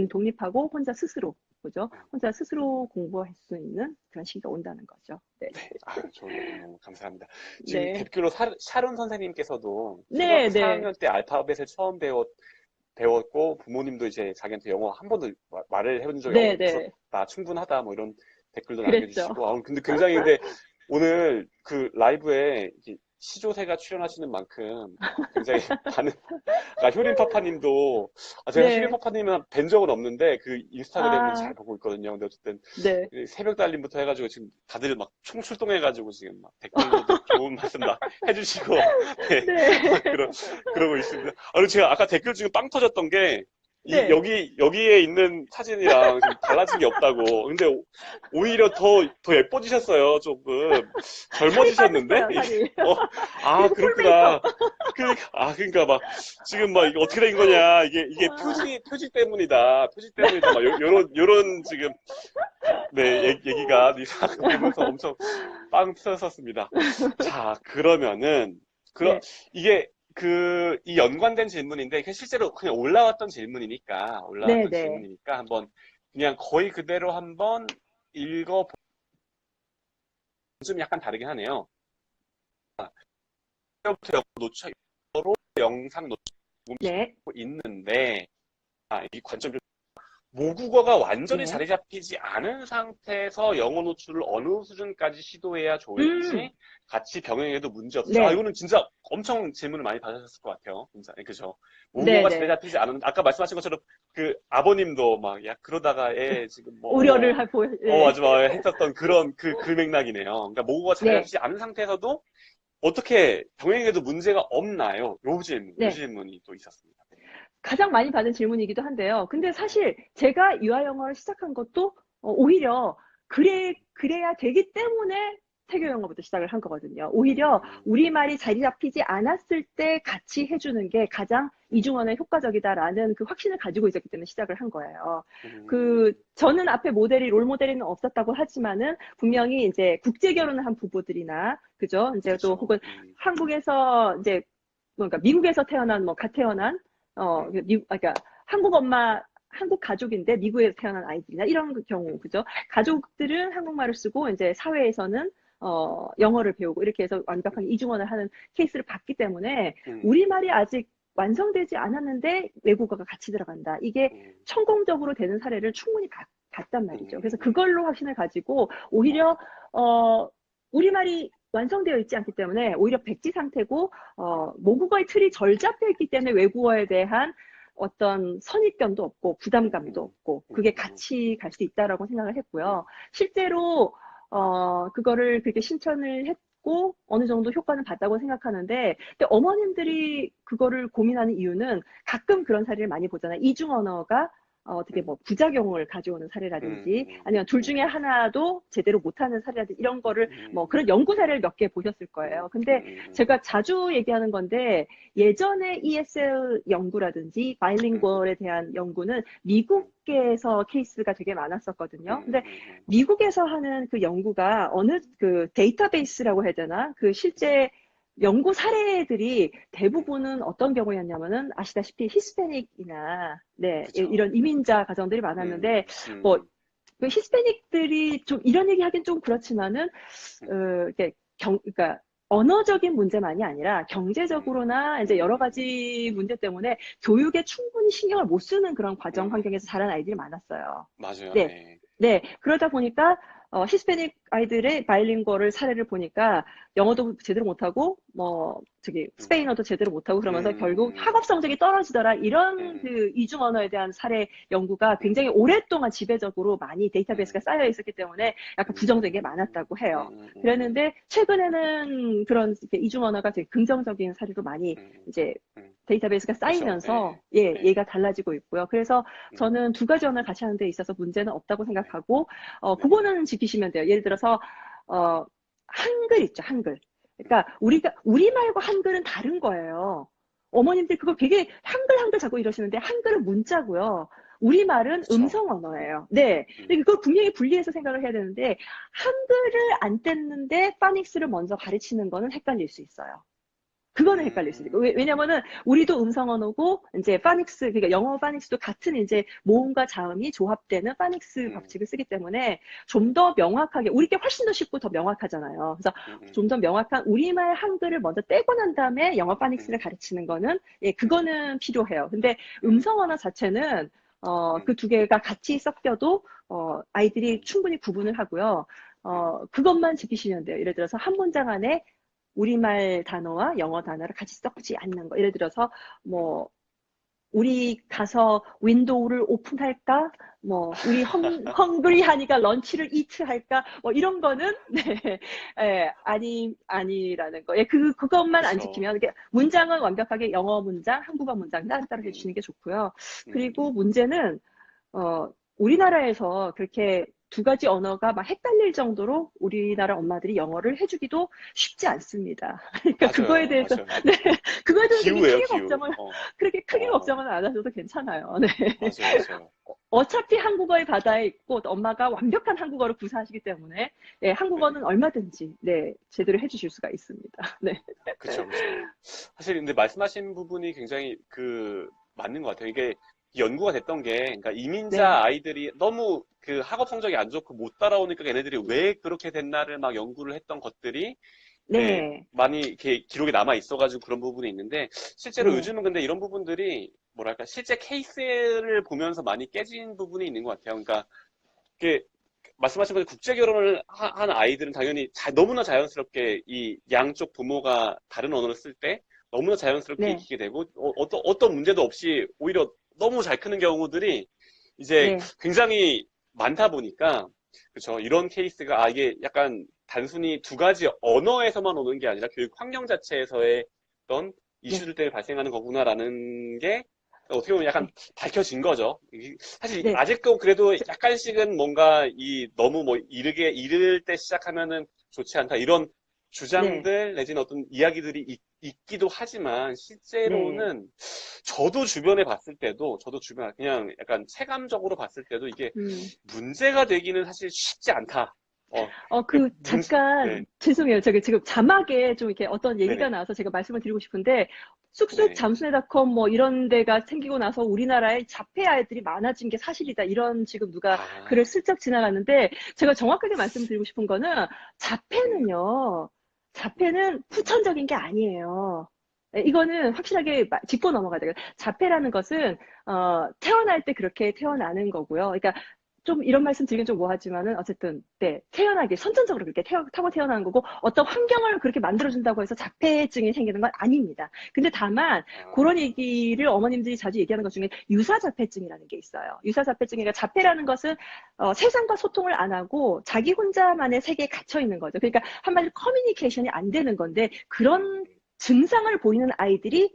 [SPEAKER 2] 독립하고 혼자 스스로, 그죠?
[SPEAKER 1] 음.
[SPEAKER 2] 혼자 스스로 공부할 수 있는 그런 시기가 온다는 거죠. 네.
[SPEAKER 1] 아, 좋은 얘기 너무 감사합니다. 지금
[SPEAKER 2] 네.
[SPEAKER 1] 댓글로 샤론 선생님께서도
[SPEAKER 2] 네,
[SPEAKER 1] 초등학교
[SPEAKER 2] 네.
[SPEAKER 1] 4학년 때 알파벳을 처음 배웠고 부모님도 이제 자기한테 영어 한 번도 말을 해본 적이
[SPEAKER 2] 네, 네.
[SPEAKER 1] 없었다, 충분하다 뭐 이런 댓글도
[SPEAKER 2] 그랬죠.
[SPEAKER 1] 남겨주시고 근데 굉장히 근데 오늘 그 라이브에 이렇게 시조새가 출연하시는 만큼 굉장히 많은 효린파파님도 제가
[SPEAKER 2] 네.
[SPEAKER 1] 효린파파님은 뵌 적은 없는데 그 인스타그램은
[SPEAKER 2] 아,
[SPEAKER 1] 잘 보고 있거든요. 근데 어쨌든
[SPEAKER 2] 네.
[SPEAKER 1] 새벽 달림부터 해가지고 지금 다들 막 총출동해가지고 지금 막 댓글로도 좋은 말씀 다 해주시고 네,
[SPEAKER 2] 네.
[SPEAKER 1] 그러고 있습니다. 그리고 제가 아까 댓글 중에 빵 터졌던 게
[SPEAKER 2] 네.
[SPEAKER 1] 여기에 있는 사진이랑 지금 달라진 게 없다고. 근데 오히려 더 예뻐지셨어요. 조금
[SPEAKER 2] 살이
[SPEAKER 1] 젊어지셨는데?
[SPEAKER 2] 빠졌어요, 살이.
[SPEAKER 1] 어, 아,
[SPEAKER 2] 그래서 풀메이크업.
[SPEAKER 1] 그렇구나. 그러니까 막, 지금 막, 이게 어떻게 된 거냐. 이게 표지 때문이다. 표지 때문이다. 막, 요런 지금, 네, 얘기가 보면서 엄청 빵 터졌었습니다. 자, 그러면은,
[SPEAKER 2] 네.
[SPEAKER 1] 이게, 이 연관된 질문인데, 이게 실제로 그냥
[SPEAKER 2] 네, 네.
[SPEAKER 1] 한번, 그냥 거의 그대로 한번 읽어보면 좀 약간 다르긴 하네요. 부터 노출, 영상
[SPEAKER 2] 네.
[SPEAKER 1] 놓고 있는데, 이 관점 모국어가 완전히
[SPEAKER 2] 네.
[SPEAKER 1] 자리 잡히지 않은 상태에서 영어 노출을 어느 수준까지 시도해야
[SPEAKER 2] 음,
[SPEAKER 1] 좋을지 같이 병행해도 문제 없을지.
[SPEAKER 2] 네.
[SPEAKER 1] 이거는 진짜 엄청 질문을 많이 받으셨을 것 같아요. 진짜. 네, 그죠.
[SPEAKER 2] 네,
[SPEAKER 1] 모국어가 자리
[SPEAKER 2] 네.
[SPEAKER 1] 잡히지 않은, 아까 말씀하신 것처럼 그 아버님도 막, 야, 그러다가 애 지금
[SPEAKER 2] 우려를 네.
[SPEAKER 1] 맞아, 했었던 그 맥락이네요. 그러니까 모국어가 자리
[SPEAKER 2] 네.
[SPEAKER 1] 잡히지 않은 상태에서도 어떻게 병행해도 문제가 없나요? 요
[SPEAKER 2] 네.
[SPEAKER 1] 질문이 또 있었습니다.
[SPEAKER 2] 가장 많이 받은 질문이기도 한데요. 근데 사실 제가 유아 영어를 시작한 것도 오히려 그래야 되기 때문에 태교 영어부터 시작을 한 거거든요. 오히려
[SPEAKER 1] 음,
[SPEAKER 2] 우리말이 자리 잡히지 않았을 때 같이 해주는 게 가장 이중언어에 효과적이다라는 그 확신을 가지고 있었기 때문에 시작을 한 거예요.
[SPEAKER 1] 음,
[SPEAKER 2] 저는 앞에 롤 모델은 없었다고 하지만은 분명히 이제 국제 결혼을 한 부부들이나, 그죠? 이제 또
[SPEAKER 1] 그쵸.
[SPEAKER 2] 혹은 한국에서 이제 그러니까 미국에서 태어난 갓 태어난
[SPEAKER 1] 음,
[SPEAKER 2] 그러니까 한국 가족인데 미국에서 태어난 아이들이나 이런 경우,
[SPEAKER 1] 음,
[SPEAKER 2] 그죠? 가족들은 한국말을 쓰고 이제 사회에서는 영어를 배우고 이렇게 해서 완벽하게 이중언어를 하는 케이스를 봤기 때문에
[SPEAKER 1] 음,
[SPEAKER 2] 우리말이 아직 완성되지 않았는데 외국어가 같이 들어간다. 이게
[SPEAKER 1] 음,
[SPEAKER 2] 성공적으로 되는 사례를 충분히 봤단 말이죠. 그래서
[SPEAKER 1] 음,
[SPEAKER 2] 그걸로 확신을 가지고 오히려 어, 우리말이 완성되어 있지 않기 때문에 오히려 백지 상태고 모국어의 틀이 절 잡혀 있기 때문에 외국어에 대한 어떤 선입견도 없고 부담감도
[SPEAKER 1] 음,
[SPEAKER 2] 없고 그게
[SPEAKER 1] 음,
[SPEAKER 2] 같이 갈 수 있다라고 생각을 했고요.
[SPEAKER 1] 음,
[SPEAKER 2] 실제로 그거를 그렇게 신청을 했고 어느 정도 효과는 봤다고 생각하는데, 근데 어머님들이 그거를 고민하는 이유는 가끔 그런 사례를 많이 보잖아요. 이중 언어가 어떻게 뭐 부작용을 가져오는 사례라든지 아니면 둘 중에 하나도 제대로 못하는 사례라든지 이런 거를 뭐 그런 연구 사례를 몇 개 보셨을 거예요. 근데 제가 자주 얘기하는 건데 예전에 ESL 연구라든지 바이링구얼에 대한 연구는 미국에서 케이스가 되게 많았었거든요. 근데 미국에서 하는 그 연구가 어느 그 데이터베이스라고 해야 되나? 그 실제 연구 사례들이 대부분은 어떤 경우였냐면은 아시다시피 히스패닉이나 네,
[SPEAKER 1] 그쵸.
[SPEAKER 2] 이런 이민자 가정들이 많았는데 뭐
[SPEAKER 1] 음,
[SPEAKER 2] 그 히스패닉들이 좀 이런 얘기 하긴 좀 그렇지만은
[SPEAKER 1] 음,
[SPEAKER 2] 이렇게 그러니까 언어적인 문제만이 아니라
[SPEAKER 1] 음,
[SPEAKER 2] 경제적으로나 이제 여러
[SPEAKER 1] 음,
[SPEAKER 2] 가지 문제 때문에 교육에 충분히 신경을 못 쓰는 그런 과정
[SPEAKER 1] 음,
[SPEAKER 2] 환경에서 자란 아이들이 많았어요.
[SPEAKER 1] 맞아요.
[SPEAKER 2] 네.
[SPEAKER 1] 예.
[SPEAKER 2] 네. 그러다 보니까 히스패닉 아이들의 바이링구얼을 사례를 보니까 영어도 제대로 못하고 뭐 저기
[SPEAKER 1] 음,
[SPEAKER 2] 스페인어도 제대로 못하고 그러면서 결국
[SPEAKER 1] 음,
[SPEAKER 2] 학업 성적이 떨어지더라. 이런
[SPEAKER 1] 음,
[SPEAKER 2] 그 이중 언어에 대한 사례 연구가 굉장히
[SPEAKER 1] 음,
[SPEAKER 2] 오랫동안 지배적으로 많이 데이터베이스가
[SPEAKER 1] 음,
[SPEAKER 2] 쌓여 있었기 때문에 약간 부정적인 게 많았다고 해요. 그랬는데 최근에는 그런 이렇게 이중 언어가 되게 긍정적인 사례도 많이
[SPEAKER 1] 음,
[SPEAKER 2] 이제
[SPEAKER 1] 음.
[SPEAKER 2] 데이터베이스가
[SPEAKER 1] 그쵸.
[SPEAKER 2] 쌓이면서
[SPEAKER 1] 예,
[SPEAKER 2] 예,
[SPEAKER 1] 예,
[SPEAKER 2] 얘가 달라지고 있고요. 그래서
[SPEAKER 1] 음,
[SPEAKER 2] 저는 두 가지 언어를 같이 하는 데 있어서 문제는 없다고
[SPEAKER 1] 네,
[SPEAKER 2] 생각하고
[SPEAKER 1] 네,
[SPEAKER 2] 그거는 지키시면 돼요. 예를 들어서 어, 한글 있죠, 한글.
[SPEAKER 1] 음,
[SPEAKER 2] 그러니까 우리말과 한글은 다른 거예요. 어머님들 그거 되게 한글 자꾸 이러시는데 한글은 문자고요. 우리말은
[SPEAKER 1] 그쵸.
[SPEAKER 2] 음성 언어예요. 네. 근데 그걸 분명히 분리해서 생각을 해야 되는데 한글을 안 뗐는데 파닉스를 먼저 가르치는 거는 헷갈릴 수 있어요. 그거는 헷갈릴 수 있고. 왜냐면은, 우리도 음성 언어고, 이제, 파닉스, 그러니까 영어 파닉스도 같은 이제, 모음과 자음이 조합되는 파닉스
[SPEAKER 1] 음,
[SPEAKER 2] 법칙을 쓰기 때문에, 좀 더 명확하게, 우리께 훨씬 더 쉽고 더 명확하잖아요. 그래서,
[SPEAKER 1] 음, 음,
[SPEAKER 2] 좀 더 명확한 우리말 한글을 먼저 떼고 난 다음에 영어 파닉스를
[SPEAKER 1] 음,
[SPEAKER 2] 가르치는 거는, 예,
[SPEAKER 1] 음,
[SPEAKER 2] 그거는 필요해요. 근데,
[SPEAKER 1] 음,
[SPEAKER 2] 음성 언어 자체는,
[SPEAKER 1] 음,
[SPEAKER 2] 그 두 개가 같이 섞여도, 아이들이
[SPEAKER 1] 음,
[SPEAKER 2] 충분히 구분을 하고요.
[SPEAKER 1] 음,
[SPEAKER 2] 그것만 지키시면 돼요. 예를 들어서 한 문장 안에 우리말 단어와 영어 단어를 같이 섞지 않는 거. 예를 들어서
[SPEAKER 1] 음.
[SPEAKER 2] 뭐 우리 가서 윈도우를 오픈할까? 뭐 우리 헝그리하니까 런치를 이트 할까? 뭐 이런 거는 네, 예, 아니라는 거. 예, 그것만 안
[SPEAKER 1] 그쵸.
[SPEAKER 2] 지키면 이게 문장은 완벽하게 영어 문장, 한국어 문장 따로따로
[SPEAKER 1] 음,
[SPEAKER 2] 해주시는 게 좋고요.
[SPEAKER 1] 음,
[SPEAKER 2] 그리고 문제는 우리나라에서 그렇게 두 가지 언어가 막 헷갈릴 정도로 우리나라 엄마들이 영어를 해주기도 쉽지 않습니다. 그러니까 그거에
[SPEAKER 1] 맞아요,
[SPEAKER 2] 대해서,
[SPEAKER 1] 맞아요.
[SPEAKER 2] 네, 그거에 대해서 되게
[SPEAKER 1] 기우예요,
[SPEAKER 2] 크게
[SPEAKER 1] 기우.
[SPEAKER 2] 그렇게 크게
[SPEAKER 1] 어,
[SPEAKER 2] 걱정은 안 하셔도 괜찮아요. 네.
[SPEAKER 1] 맞아요, 맞아요.
[SPEAKER 2] 어차피 한국어의 바다에 있고 엄마가 완벽한 한국어를 구사하시기 때문에, 예,
[SPEAKER 1] 네.
[SPEAKER 2] 한국어는 얼마든지, 네, 제대로 해주실 수가 있습니다. 네.
[SPEAKER 1] 그쵸, 그쵸. 사실 근데 말씀하신 부분이 굉장히 맞는 것 같아요. 이게 연구가 됐던 게, 그러니까 이민자
[SPEAKER 2] 네.
[SPEAKER 1] 아이들이 너무 그 학업 성적이 안 좋고 못 따라오니까 걔네들이 왜 그렇게 됐나를 막 연구를 했던 것들이 네,
[SPEAKER 2] 네.
[SPEAKER 1] 많이 이렇게 기록에 남아 있어가지고 그런 부분이 있는데, 실제로
[SPEAKER 2] 네.
[SPEAKER 1] 요즘은 근데 이런 부분들이, 뭐랄까, 실제 케이스를 보면서 많이 깨진 부분이 있는 것 같아요. 그러니까, 이게, 말씀하신 것처럼 국제 결혼을 한 아이들은 당연히 너무나 자연스럽게 이 양쪽 부모가 다른 언어를 쓸 때 너무나 자연스럽게
[SPEAKER 2] 네.
[SPEAKER 1] 익히게 되고, 어떤 문제도 없이 오히려 너무 잘 크는 경우들이 이제
[SPEAKER 2] 네.
[SPEAKER 1] 굉장히 많다 보니까, 그렇죠. 이런 케이스가 이게 약간 단순히 두 가지 언어에서만 오는 게 아니라 교육 환경 자체에서의 어떤
[SPEAKER 2] 네.
[SPEAKER 1] 이슈들 때문에 발생하는 거구나라는 게 어떻게 보면 약간
[SPEAKER 2] 네.
[SPEAKER 1] 밝혀진 거죠. 사실
[SPEAKER 2] 네.
[SPEAKER 1] 아직도 그래도 약간씩은 뭔가 너무 뭐 이를 때 시작하면은 좋지 않다 이런
[SPEAKER 2] 네.
[SPEAKER 1] 주장들 내지는 어떤 이야기들이 있기도 하지만
[SPEAKER 2] 네.
[SPEAKER 1] 실제로는 저도 주변에 봤을 때도 저도 주변 그냥 약간 체감적으로 봤을 때도 이게
[SPEAKER 2] 음.
[SPEAKER 1] 문제가 되기는 사실 쉽지 않다.
[SPEAKER 2] 잠깐,
[SPEAKER 1] 네,
[SPEAKER 2] 죄송해요. 저기 지금 자막에 좀 이렇게 어떤 얘기가
[SPEAKER 1] 네네,
[SPEAKER 2] 나와서 제가 말씀을 드리고 싶은데, 쑥쑥
[SPEAKER 1] 네네.
[SPEAKER 2] 잠수네닷컴 뭐 이런 데가 생기고 나서 우리나라에 자폐 아이들이 많아진 게 사실이다. 이런 지금 누가 글을
[SPEAKER 1] 아,
[SPEAKER 2] 슬쩍 지나갔는데, 제가 정확하게 말씀드리고 싶은 거는,
[SPEAKER 1] 음,
[SPEAKER 2] 자폐는요,
[SPEAKER 1] 음,
[SPEAKER 2] 자폐는
[SPEAKER 1] 음,
[SPEAKER 2] 후천적인 게 아니에요. 예, 이거는 확실하게 짚고 넘어가야 돼요. 자폐라는 것은, 태어날 때 그렇게 태어나는 거고요. 그러니까 좀 이런 말씀 드리긴 좀 뭐하지만은 어쨌든 네 태어나기 선천적으로 그렇게 타고 태어나는 거고 어떤 환경을 그렇게 만들어준다고 해서 자폐증이 생기는 건 아닙니다. 근데 다만 그런
[SPEAKER 1] 아,
[SPEAKER 2] 얘기를 어머님들이 자주 얘기하는 것 중에 유사자폐증이라는 게 있어요. 유사자폐증이니까 자폐라는 것은 세상과 소통을 안 하고 자기 혼자만의 세계에 갇혀 있는 거죠. 그러니까 한마디로 커뮤니케이션이 안 되는 건데
[SPEAKER 1] 음,
[SPEAKER 2] 그런 증상을 보이는 아이들이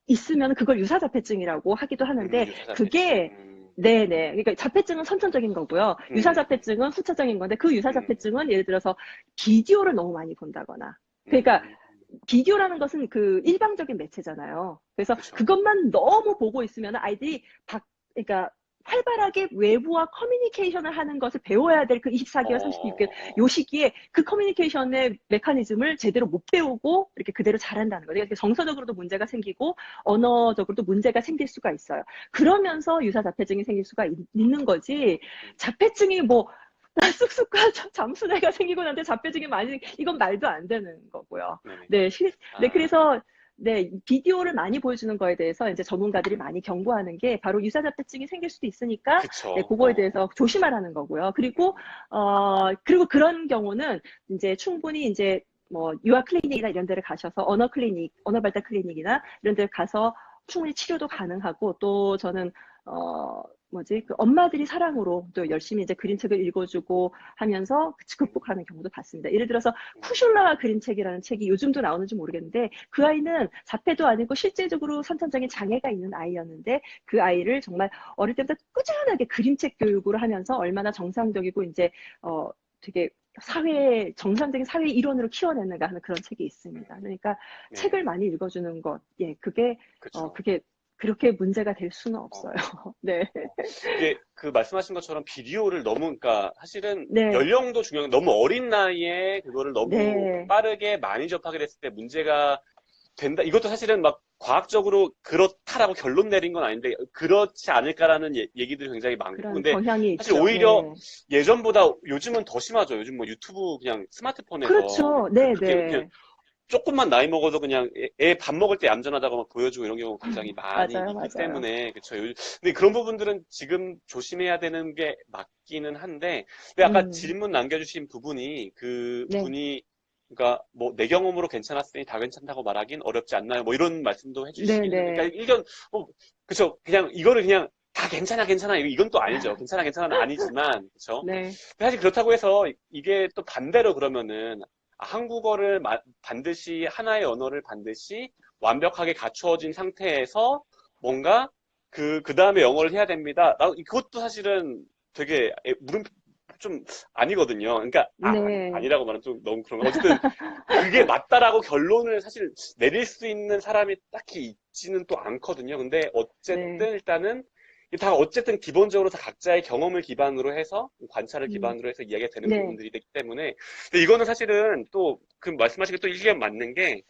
[SPEAKER 2] 있으면 그걸 유사자폐증이라고 하기도 하는데
[SPEAKER 1] 유사자폐증,
[SPEAKER 2] 그게 네네. 그러니까 자폐증은 선천적인 거고요.
[SPEAKER 1] 음,
[SPEAKER 2] 유사자폐증은 후천적인 건데 그
[SPEAKER 1] 음,
[SPEAKER 2] 유사자폐증은 예를 들어서 비디오를 너무 많이 본다거나. 그러니까
[SPEAKER 1] 음,
[SPEAKER 2] 비디오라는 것은 그 일방적인 매체잖아요. 그래서
[SPEAKER 1] 그쵸.
[SPEAKER 2] 그것만 너무 보고 있으면 아이들이 그러니까 활발하게 외부와 커뮤니케이션을 하는 것을 배워야 될 그 24개월, 36개월, 요 시기에 그 커뮤니케이션의 메커니즘을 제대로 못 배우고 이렇게 그대로 잘한다는 거예요. 그러니까 정서적으로도 문제가 생기고 언어적으로도 문제가 생길 수가 있어요. 그러면서 유사자폐증이 생길 수가 있는 거지. 자폐증이 뭐 쑥쑥과 잠수대가 생기고 나한테 자폐증이 많이, 이건 말도 안 되는 거고요.
[SPEAKER 1] 네네.
[SPEAKER 2] 네, 네,
[SPEAKER 1] 아,
[SPEAKER 2] 그래서 네, 비디오를 많이 보여주는 거에 대해서 이제 전문가들이 많이 경고하는 게 바로 유사자폐증이 생길 수도 있으니까, 네,
[SPEAKER 1] 그쵸.
[SPEAKER 2] 그거에 대해서 조심하라는 거고요. 그리고, 그리고 그런 경우는 이제 충분히 이제 뭐 유아 클리닉이나 이런 데를 가셔서 언어 클리닉, 언어 발달 클리닉이나 이런 데를 가서 충분히 치료도 가능하고 또 저는, 그 엄마들이 사랑으로 또 열심히 이제 그림책을 읽어주고 하면서 극복하는 경우도 봤습니다. 예를 들어서 쿠슐라가 그린 책이라는 책이 요즘도 나오는지 모르겠는데 그 아이는 자폐도 아니고 실제적으로 선천적인 장애가 있는 아이였는데 그 아이를 정말 어릴 때부터 꾸준하게 그림책 교육을 하면서 얼마나 정상적이고 이제 되게 정상적인 사회 일원으로 키워냈는가 하는 그런 책이 있습니다. 그러니까
[SPEAKER 1] 네,
[SPEAKER 2] 책을 많이 읽어주는 것, 예, 그게
[SPEAKER 1] 그쵸.
[SPEAKER 2] 그게 그렇게 문제가 될 수는 없어요.
[SPEAKER 1] 어,
[SPEAKER 2] 네.
[SPEAKER 1] 이게 그 말씀하신 것처럼 비디오를 너무, 그러니까 사실은
[SPEAKER 2] 네.
[SPEAKER 1] 연령도 중요한, 너무 어린 나이에 그거를 너무
[SPEAKER 2] 네.
[SPEAKER 1] 빠르게 많이 접하게 됐을 때 문제가 된다. 이것도 사실은 막 과학적으로 그렇다라고 결론 내린 건 아닌데 그렇지 않을까라는 얘기들이 굉장히 많고.
[SPEAKER 2] 그런
[SPEAKER 1] 근데
[SPEAKER 2] 경향이
[SPEAKER 1] 사실
[SPEAKER 2] 있죠.
[SPEAKER 1] 오히려
[SPEAKER 2] 네.
[SPEAKER 1] 예전보다 요즘은 더 심하죠. 요즘 뭐 유튜브 그냥 스마트폰에서
[SPEAKER 2] 그렇죠. 네,
[SPEAKER 1] 그렇게 그냥
[SPEAKER 2] 네.
[SPEAKER 1] 조금만 나이 먹어도 그냥 애 밥 먹을 때 얌전하다고 막 보여주고 이런 경우가 굉장히 많이
[SPEAKER 2] 맞아요,
[SPEAKER 1] 있기
[SPEAKER 2] 맞아요.
[SPEAKER 1] 때문에 그쵸. 근데 그런 부분들은 지금 조심해야 되는 게 맞기는 한데 근데 아까
[SPEAKER 2] 음,
[SPEAKER 1] 질문 남겨주신 부분이 그
[SPEAKER 2] 네.
[SPEAKER 1] 분이 그러니까 뭐 내 경험으로 괜찮았으니 다 괜찮다고 말하긴 어렵지 않나요? 뭐 이런 말씀도
[SPEAKER 2] 네,
[SPEAKER 1] 해주시긴 했는데
[SPEAKER 2] 네.
[SPEAKER 1] 그러니까 일견 그쵸. 그냥 이거를 그냥 다 괜찮아 괜찮아 이건 또 아니죠. 괜찮아 괜찮아는 아니지만 그쵸.
[SPEAKER 2] 네.
[SPEAKER 1] 사실 그렇다고 해서 이게 또 반대로 그러면은 한국어를 반드시 하나의 언어를 반드시 완벽하게 갖추어진 상태에서 뭔가 그 다음에 영어를 해야 됩니다. 그것도 사실은 되게 물음 좀 아니거든요. 그러니까
[SPEAKER 2] 네.
[SPEAKER 1] 아니라고 말하면 좀 너무 그런가. 어쨌든 그게 맞다라고 결론을 사실 내릴 수 있는 사람이 딱히 있지는 또 않거든요. 근데
[SPEAKER 2] 네.
[SPEAKER 1] 어쨌든 일단은 다 어쨌든 기본적으로 다 각자의 경험을 기반으로 해서 관찰을
[SPEAKER 2] 음,
[SPEAKER 1] 기반으로 해서 이야기가 되는
[SPEAKER 2] 네.
[SPEAKER 1] 부분들이 있기 때문에 근데 이거는 사실은 또 그 말씀하신 게 또 일견 맞는 게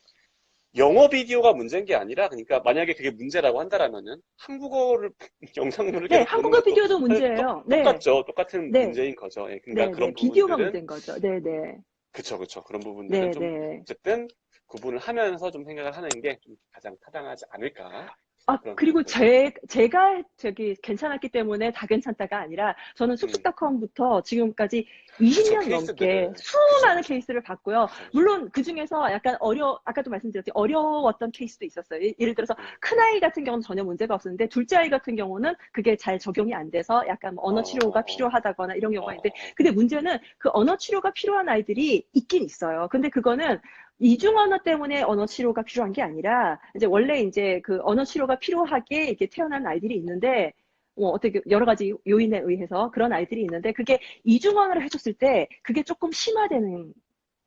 [SPEAKER 1] 영어 비디오가 문제인 게 아니라 그러니까 만약에 그게 문제라고 한다라면은 한국어를 영상물을
[SPEAKER 2] 네,
[SPEAKER 1] 계속 보는
[SPEAKER 2] 한국어
[SPEAKER 1] 것도
[SPEAKER 2] 비디오도
[SPEAKER 1] 사실
[SPEAKER 2] 문제예요. 네.
[SPEAKER 1] 똑같죠. 똑같은
[SPEAKER 2] 네.
[SPEAKER 1] 문제인 거죠. 예, 그러니까
[SPEAKER 2] 네, 네.
[SPEAKER 1] 그런
[SPEAKER 2] 비디오가
[SPEAKER 1] 부분들은
[SPEAKER 2] 문제인 거죠. 네, 네.
[SPEAKER 1] 그쵸, 그쵸. 그런 부분들은
[SPEAKER 2] 네,
[SPEAKER 1] 좀
[SPEAKER 2] 네.
[SPEAKER 1] 어쨌든 구분을 하면서 좀 생각을 하는 게 좀 가장 타당하지 않을까 그런
[SPEAKER 2] 그리고
[SPEAKER 1] 생각도 듭니다.
[SPEAKER 2] 제가 저기 괜찮았기 때문에 다 괜찮다가 아니라 저는
[SPEAKER 1] 음,
[SPEAKER 2] 쑥쑥닷컴부터 지금까지
[SPEAKER 1] 그쵸.
[SPEAKER 2] 20년 넘게
[SPEAKER 1] 케이스들을 그쵸,
[SPEAKER 2] 수많은
[SPEAKER 1] 그쵸,
[SPEAKER 2] 케이스를 봤고요.
[SPEAKER 1] 그쵸, 그쵸.
[SPEAKER 2] 물론 그 중에서 약간 아까도 말씀드렸지, 어려웠던 케이스도 있었어요. 예를 들어서
[SPEAKER 1] 음,
[SPEAKER 2] 큰아이 같은 경우는 전혀 문제가 없었는데, 둘째 아이 같은 경우는 그게 잘 적용이 안 돼서 약간 뭐
[SPEAKER 1] 어,
[SPEAKER 2] 언어 치료가
[SPEAKER 1] 어,
[SPEAKER 2] 필요하다거나 이런
[SPEAKER 1] 어,
[SPEAKER 2] 경우가 있는데,
[SPEAKER 1] 어, 어.
[SPEAKER 2] 근데 문제는 그 언어 치료가 필요한 아이들이 있긴 있어요. 근데 그거는 이중 언어 때문에 언어 치료가 필요한 게 아니라 이제 원래 이제 그 언어 치료가 필요하게 이렇게 태어난 아이들이 있는데 어떻게 여러 가지 요인에 의해서 그런 아이들이 있는데 그게 이중 언어를 해줬을 때 그게 조금 심화되는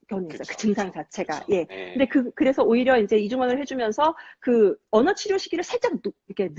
[SPEAKER 2] 경우는 있어요. 그
[SPEAKER 1] 그쵸,
[SPEAKER 2] 증상
[SPEAKER 1] 그쵸,
[SPEAKER 2] 자체가.
[SPEAKER 1] 그쵸.
[SPEAKER 2] 예. 근데
[SPEAKER 1] 예.
[SPEAKER 2] 그래서 오히려 이제 이중언어를 해주면서 그 언어 치료 시기를 살짝 이렇게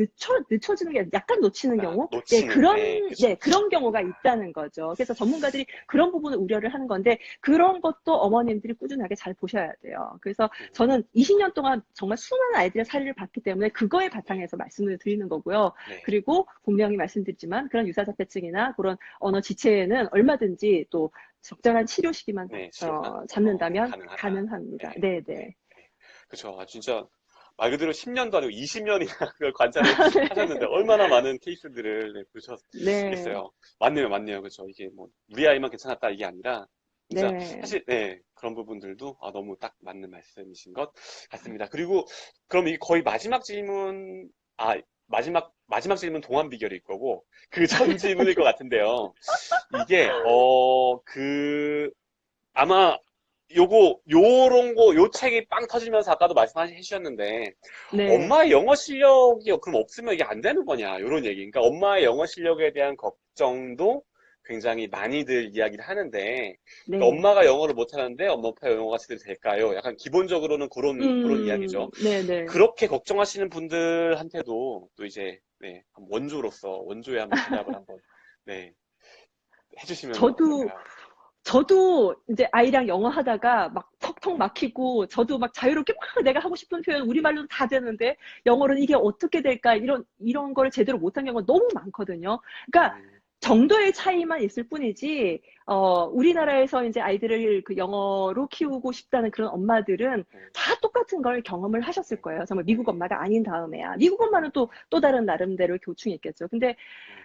[SPEAKER 2] 늦춰지는 게 약간 놓치는 경우? 예,
[SPEAKER 1] 놓치는, 예, 그쵸,
[SPEAKER 2] 네,
[SPEAKER 1] 그쵸.
[SPEAKER 2] 그런 경우가 있다는 거죠. 그래서 전문가들이 그런 부분을 우려를 하는 건데 그런 것도 어머님들이 꾸준하게 잘 보셔야 돼요. 그래서 저는 20년 동안 정말 수많은 아이들의 사례를 봤기 때문에 그거에
[SPEAKER 1] 네,
[SPEAKER 2] 바탕에서 말씀을 드리는 거고요.
[SPEAKER 1] 네,
[SPEAKER 2] 그리고 분명히 말씀드렸지만 그런 유사자폐증이나 그런 언어 지체에는 얼마든지 또 적절한 치료 시기만
[SPEAKER 1] 네, 치료가,
[SPEAKER 2] 잡는다면
[SPEAKER 1] 가능하다.
[SPEAKER 2] 가능합니다.
[SPEAKER 1] 네,
[SPEAKER 2] 네,
[SPEAKER 1] 네,
[SPEAKER 2] 네.
[SPEAKER 1] 네. 그쵸. 아, 진짜, 말 그대로 10년도 아니고 20년이나 그걸 관찰을 하셨는데,
[SPEAKER 2] 네.
[SPEAKER 1] 얼마나 많은 케이스들을 네,
[SPEAKER 2] 네.
[SPEAKER 1] 보셨겠어요. 맞네요, 맞네요. 그쵸. 이게 뭐, 우리 아이만 괜찮았다, 이게 아니라, 진짜,
[SPEAKER 2] 네.
[SPEAKER 1] 사실, 네, 그런 부분들도 너무 딱 맞는 말씀이신 것 같습니다. 그리고, 그럼 이게 거의 마지막 질문, 마지막 질문 동안 비결일 거고, 그 전 질문일 것 같은데요. 이게, 아마, 요 책이 빵 터지면서 아까도 말씀해 주셨는데,
[SPEAKER 2] 네.
[SPEAKER 1] 엄마의 영어 실력이 그럼 없으면 이게 안 되는 거냐, 요런 얘기. 그러니까 엄마의 영어 실력에 대한 걱정도 굉장히 많이들 이야기를 하는데, 그러니까
[SPEAKER 2] 네.
[SPEAKER 1] 엄마가 영어를 못하는데 엄마 아빠 영어가 제대로 될까요? 약간 기본적으로는 그런 이야기죠.
[SPEAKER 2] 네네.
[SPEAKER 1] 그렇게 걱정하시는 분들한테도 또 이제 네, 원조로서, 원조에 한번 대답을 한번, 네, 해주시면
[SPEAKER 2] 저도
[SPEAKER 1] 어떨까요?
[SPEAKER 2] 저도 이제 아이랑 영어 하다가 막 턱턱 막히고 저도 막 자유롭게 막 내가 하고 싶은 표현 우리말로는 다 되는데 영어로는 이게 어떻게 될까 이런 걸 제대로 못한 경우가 너무 많거든요. 그러니까
[SPEAKER 1] 음,
[SPEAKER 2] 정도의 차이만 있을 뿐이지 우리나라에서 이제 아이들을 그 영어로 키우고 싶다는 그런 엄마들은
[SPEAKER 1] 음,
[SPEAKER 2] 다 똑같은 걸 경험을 하셨을
[SPEAKER 1] 음,
[SPEAKER 2] 거예요. 정말 미국
[SPEAKER 1] 음,
[SPEAKER 2] 엄마가 아닌 다음에야. 미국 엄마는 또 다른 나름대로 교충이 있겠죠. 근데
[SPEAKER 1] 음,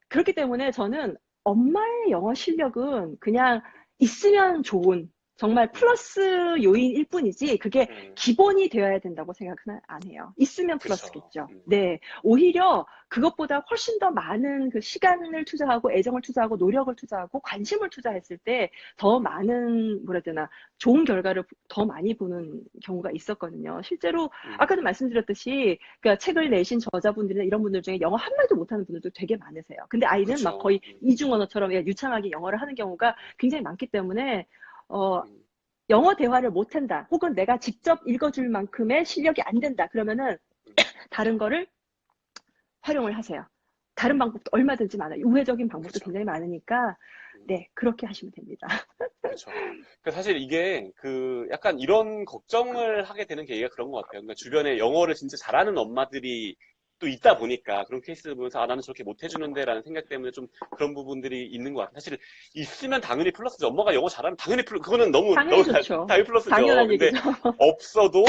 [SPEAKER 2] 그렇기 때문에 저는 엄마의 영어 실력은 그냥 있으면 좋은, 정말
[SPEAKER 1] 음,
[SPEAKER 2] 플러스 요인일 뿐이지, 그게
[SPEAKER 1] 음,
[SPEAKER 2] 기본이 되어야 된다고 생각은 안 해요. 있으면
[SPEAKER 1] 그쵸.
[SPEAKER 2] 플러스겠죠. 네. 오히려 그것보다 훨씬 더 많은 그 시간을 투자하고, 애정을 투자하고, 노력을 투자하고, 관심을 투자했을 때 더
[SPEAKER 1] 음,
[SPEAKER 2] 많은, 뭐라 해야 되나, 좋은 결과를 더 많이 보는 경우가 있었거든요. 실제로,
[SPEAKER 1] 음,
[SPEAKER 2] 아까도 말씀드렸듯이, 그러니까 책을 내신 저자분들이나 이런 분들 중에 영어 한마디도 못하는 분들도 되게 많으세요. 근데 아이는 막
[SPEAKER 1] 그쵸.
[SPEAKER 2] 거의 이중 언어처럼 유창하게 영어를 하는 경우가 굉장히 많기 때문에 어,
[SPEAKER 1] 음,
[SPEAKER 2] 영어 대화를 못한다. 혹은 내가 직접 읽어줄 만큼의 실력이 안 된다. 그러면은
[SPEAKER 1] 음,
[SPEAKER 2] 다른 거를 활용을 하세요. 다른
[SPEAKER 1] 음,
[SPEAKER 2] 방법도 얼마든지 많아요. 우회적인 방법도
[SPEAKER 1] 그쵸.
[SPEAKER 2] 굉장히 많으니까
[SPEAKER 1] 음.
[SPEAKER 2] 네, 그렇게 하시면 됩니다.
[SPEAKER 1] 그렇죠. 그 사실 이게 그 약간 이런 걱정을 하게 되는 계기가 그런 것 같아요. 그러니까 주변에 영어를 진짜 잘하는 엄마들이 또 있다 보니까 그런 케이스를 보면서 아 나는 저렇게 못 해주는데라는 생각 때문에 좀 그런 부분들이 있는 것 같아요. 사실 있으면 당연히 플러스죠. 엄마가 영어 잘하면 당연히 플러스. 그거는
[SPEAKER 2] 당연히
[SPEAKER 1] 너무
[SPEAKER 2] 좋죠.
[SPEAKER 1] 당연히 플러스죠.
[SPEAKER 2] 당연한
[SPEAKER 1] 근데
[SPEAKER 2] 얘기죠.
[SPEAKER 1] 없어도